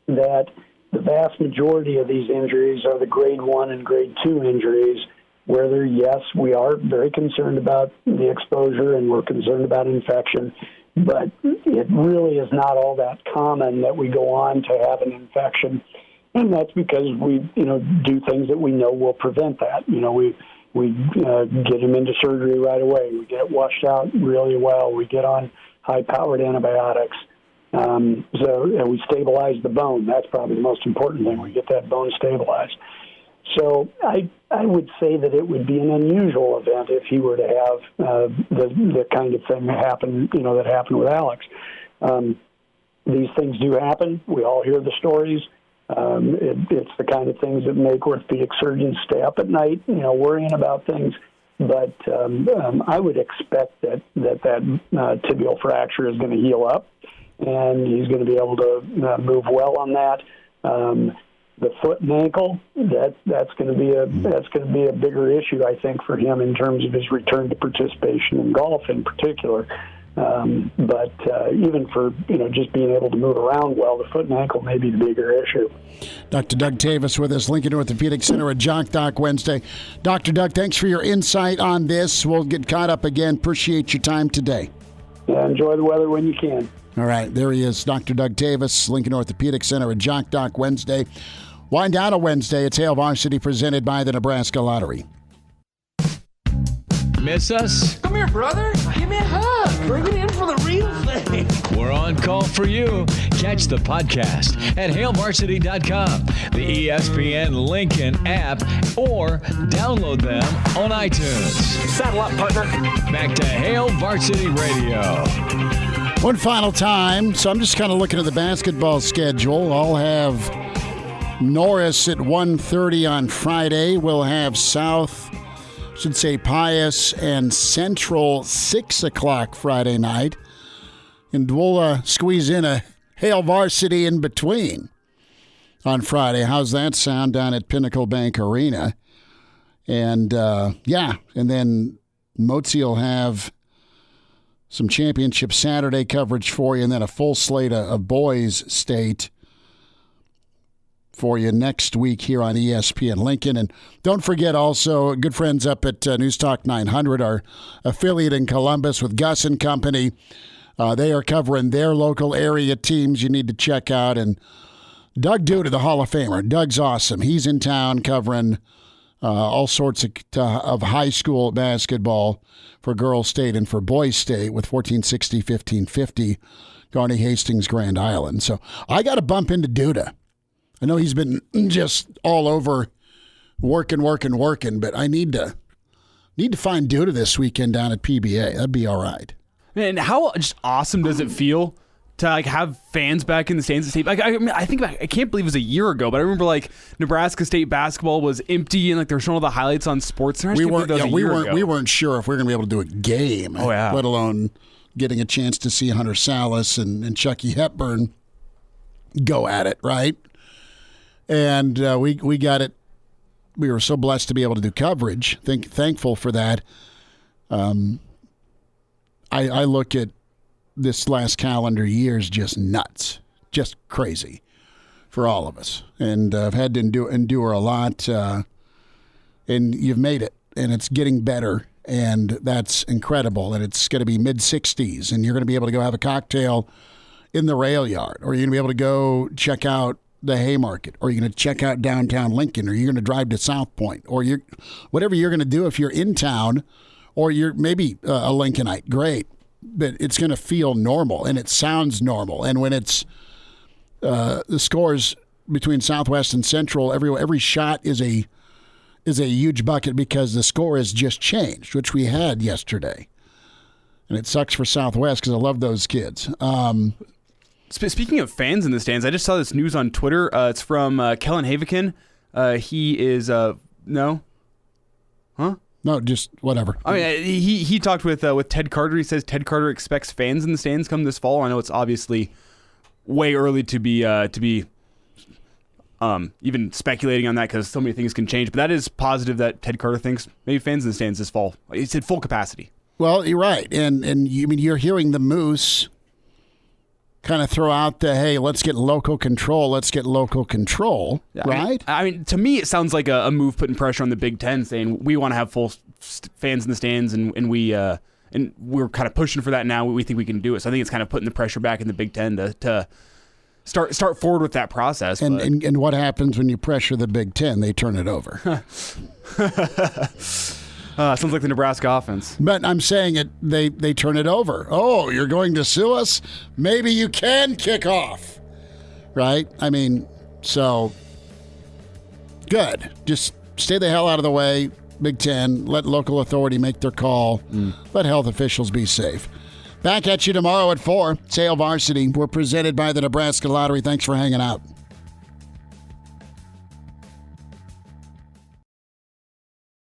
[SPEAKER 11] that the vast majority of these injuries are the grade 1 and grade 2 injuries, where yes, we are very concerned about the exposure and we're concerned about infection, but it really is not all that common that we go on to have an infection. And that's because we, do things that we know will prevent that. We get him into surgery right away. We get it washed out really well. We get on high-powered antibiotics. So we stabilize the bone. That's probably the most important thing. We get that bone stabilized. So I would say that it would be an unusual event if he were to have the kind of thing that happened with Alex. These things do happen. We all hear the stories. It's the kind of things that make orthopedic surgeons stay up at night, worrying about things. But I would expect that tibial fracture is going to heal up, and he's going to be able to move well on that. The foot and ankle, that's going to be a bigger issue, I think, for him in terms of his return to participation in golf in particular. But even for just being able to move around well, the foot and ankle may be the bigger issue.
[SPEAKER 2] Dr. Doug Toewes with us, Lincoln Orthopedic Center at Jock Doc Wednesday. Dr. Doug, thanks for your insight on this. We'll get caught up again. Appreciate your time today.
[SPEAKER 11] Yeah, enjoy the weather when you can.
[SPEAKER 2] All right, there he is, Dr. Doug Toewes, Lincoln Orthopedic Center at Jock Doc Wednesday. Wind down on Wednesday. It's Hail Varsity presented by the Nebraska Lottery.
[SPEAKER 1] Miss us?
[SPEAKER 5] Come here, brother. Give me a hug. Bring it in for the real thing.
[SPEAKER 1] We're on call for you. Catch the podcast at HailVarsity.com, the ESPN Lincoln app, or download them on iTunes.
[SPEAKER 5] Saddle up, partner.
[SPEAKER 1] Back to Hail Varsity Radio.
[SPEAKER 2] One final time. So I'm just kind of looking at the basketball schedule. I'll have Norris at 1:30 on Friday. We'll have Pius and Central 6 o'clock Friday night. And we'll squeeze in a Hail Varsity in between on Friday. How's that sound down at Pinnacle Bank Arena? And, and then Motzi will have some championship Saturday coverage for you, and then a full slate of boys state for you next week here on ESPN Lincoln. And don't forget also, good friends up at News Talk 900, our affiliate in Columbus with Gus and Company. They are covering their local area teams you need to check out. And Doug Duda, the Hall of Famer. Doug's awesome. He's in town covering all sorts of high school basketball for girls state and for boys state with 1460, 1550, Garney Hastings, Grand Island. So I got to bump into Duda. I know he's been just all over working, but I need to find Duda this weekend down at PBA. That'd be all right.
[SPEAKER 3] Man, how just awesome does it feel to have fans back in the stands? I think I can't believe it was a year ago, but I remember Nebraska State basketball was empty and they were showing all the highlights on Sports. We
[SPEAKER 2] weren't sure if we were going to be able to do a game.
[SPEAKER 3] Oh yeah.
[SPEAKER 2] Let alone getting a chance to see Hunter Salas and Chucky Hepburn go at it, right? And we got it. We were so blessed to be able to do coverage. Thankful for that. I look at this last calendar year as just nuts, just crazy for all of us. And I've had to endure a lot. And you've made it, and it's getting better, and that's incredible. And it's going to be mid-60s, and you're going to be able to go have a cocktail in the rail yard, or you're going to be able to go check out the Haymarket, or you're going to check out downtown Lincoln, or you're going to drive to South Point, or whatever you're going to do if you're in town, or you're maybe a Lincolnite. Great, but it's going to feel normal, and it sounds normal. And when it's the scores between Southwest and Central, every shot is a huge bucket because the score has just changed, which we had yesterday, and it sucks for Southwest because I love those kids.
[SPEAKER 3] Speaking of fans in the stands, I just saw this news on Twitter. It's from Kellen Havikin. He is no, huh?
[SPEAKER 2] No, just whatever.
[SPEAKER 3] I mean, he talked with Ted Carter. He says Ted Carter expects fans in the stands come this fall. I know it's obviously way early to be even speculating on that because so many things can change. But that is positive that Ted Carter thinks maybe fans in the stands this fall. It's at full capacity. Well,
[SPEAKER 2] you're right, and you're hearing the Moose kind of throw out the, hey, let's get local control, yeah, right?
[SPEAKER 3] I mean, to me, it sounds like a move putting pressure on the Big Ten, saying we want to have full fans in the stands, and we're kind of pushing for that now. We think we can do it. So I think it's kind of putting the pressure back in the Big Ten to start forward with that process.
[SPEAKER 2] And what happens when you pressure the Big Ten? They turn it over.
[SPEAKER 3] Sounds like the Nebraska offense.
[SPEAKER 2] But I'm saying they turn it over. Oh, you're going to sue us? Maybe you can kick off. Right? I mean, so Good. Just stay the hell out of the way, Big Ten. Let local authority make their call. Let health officials be safe. Back at you tomorrow at 4. It's Hail Varsity. We're presented by the Nebraska Lottery. Thanks for hanging out.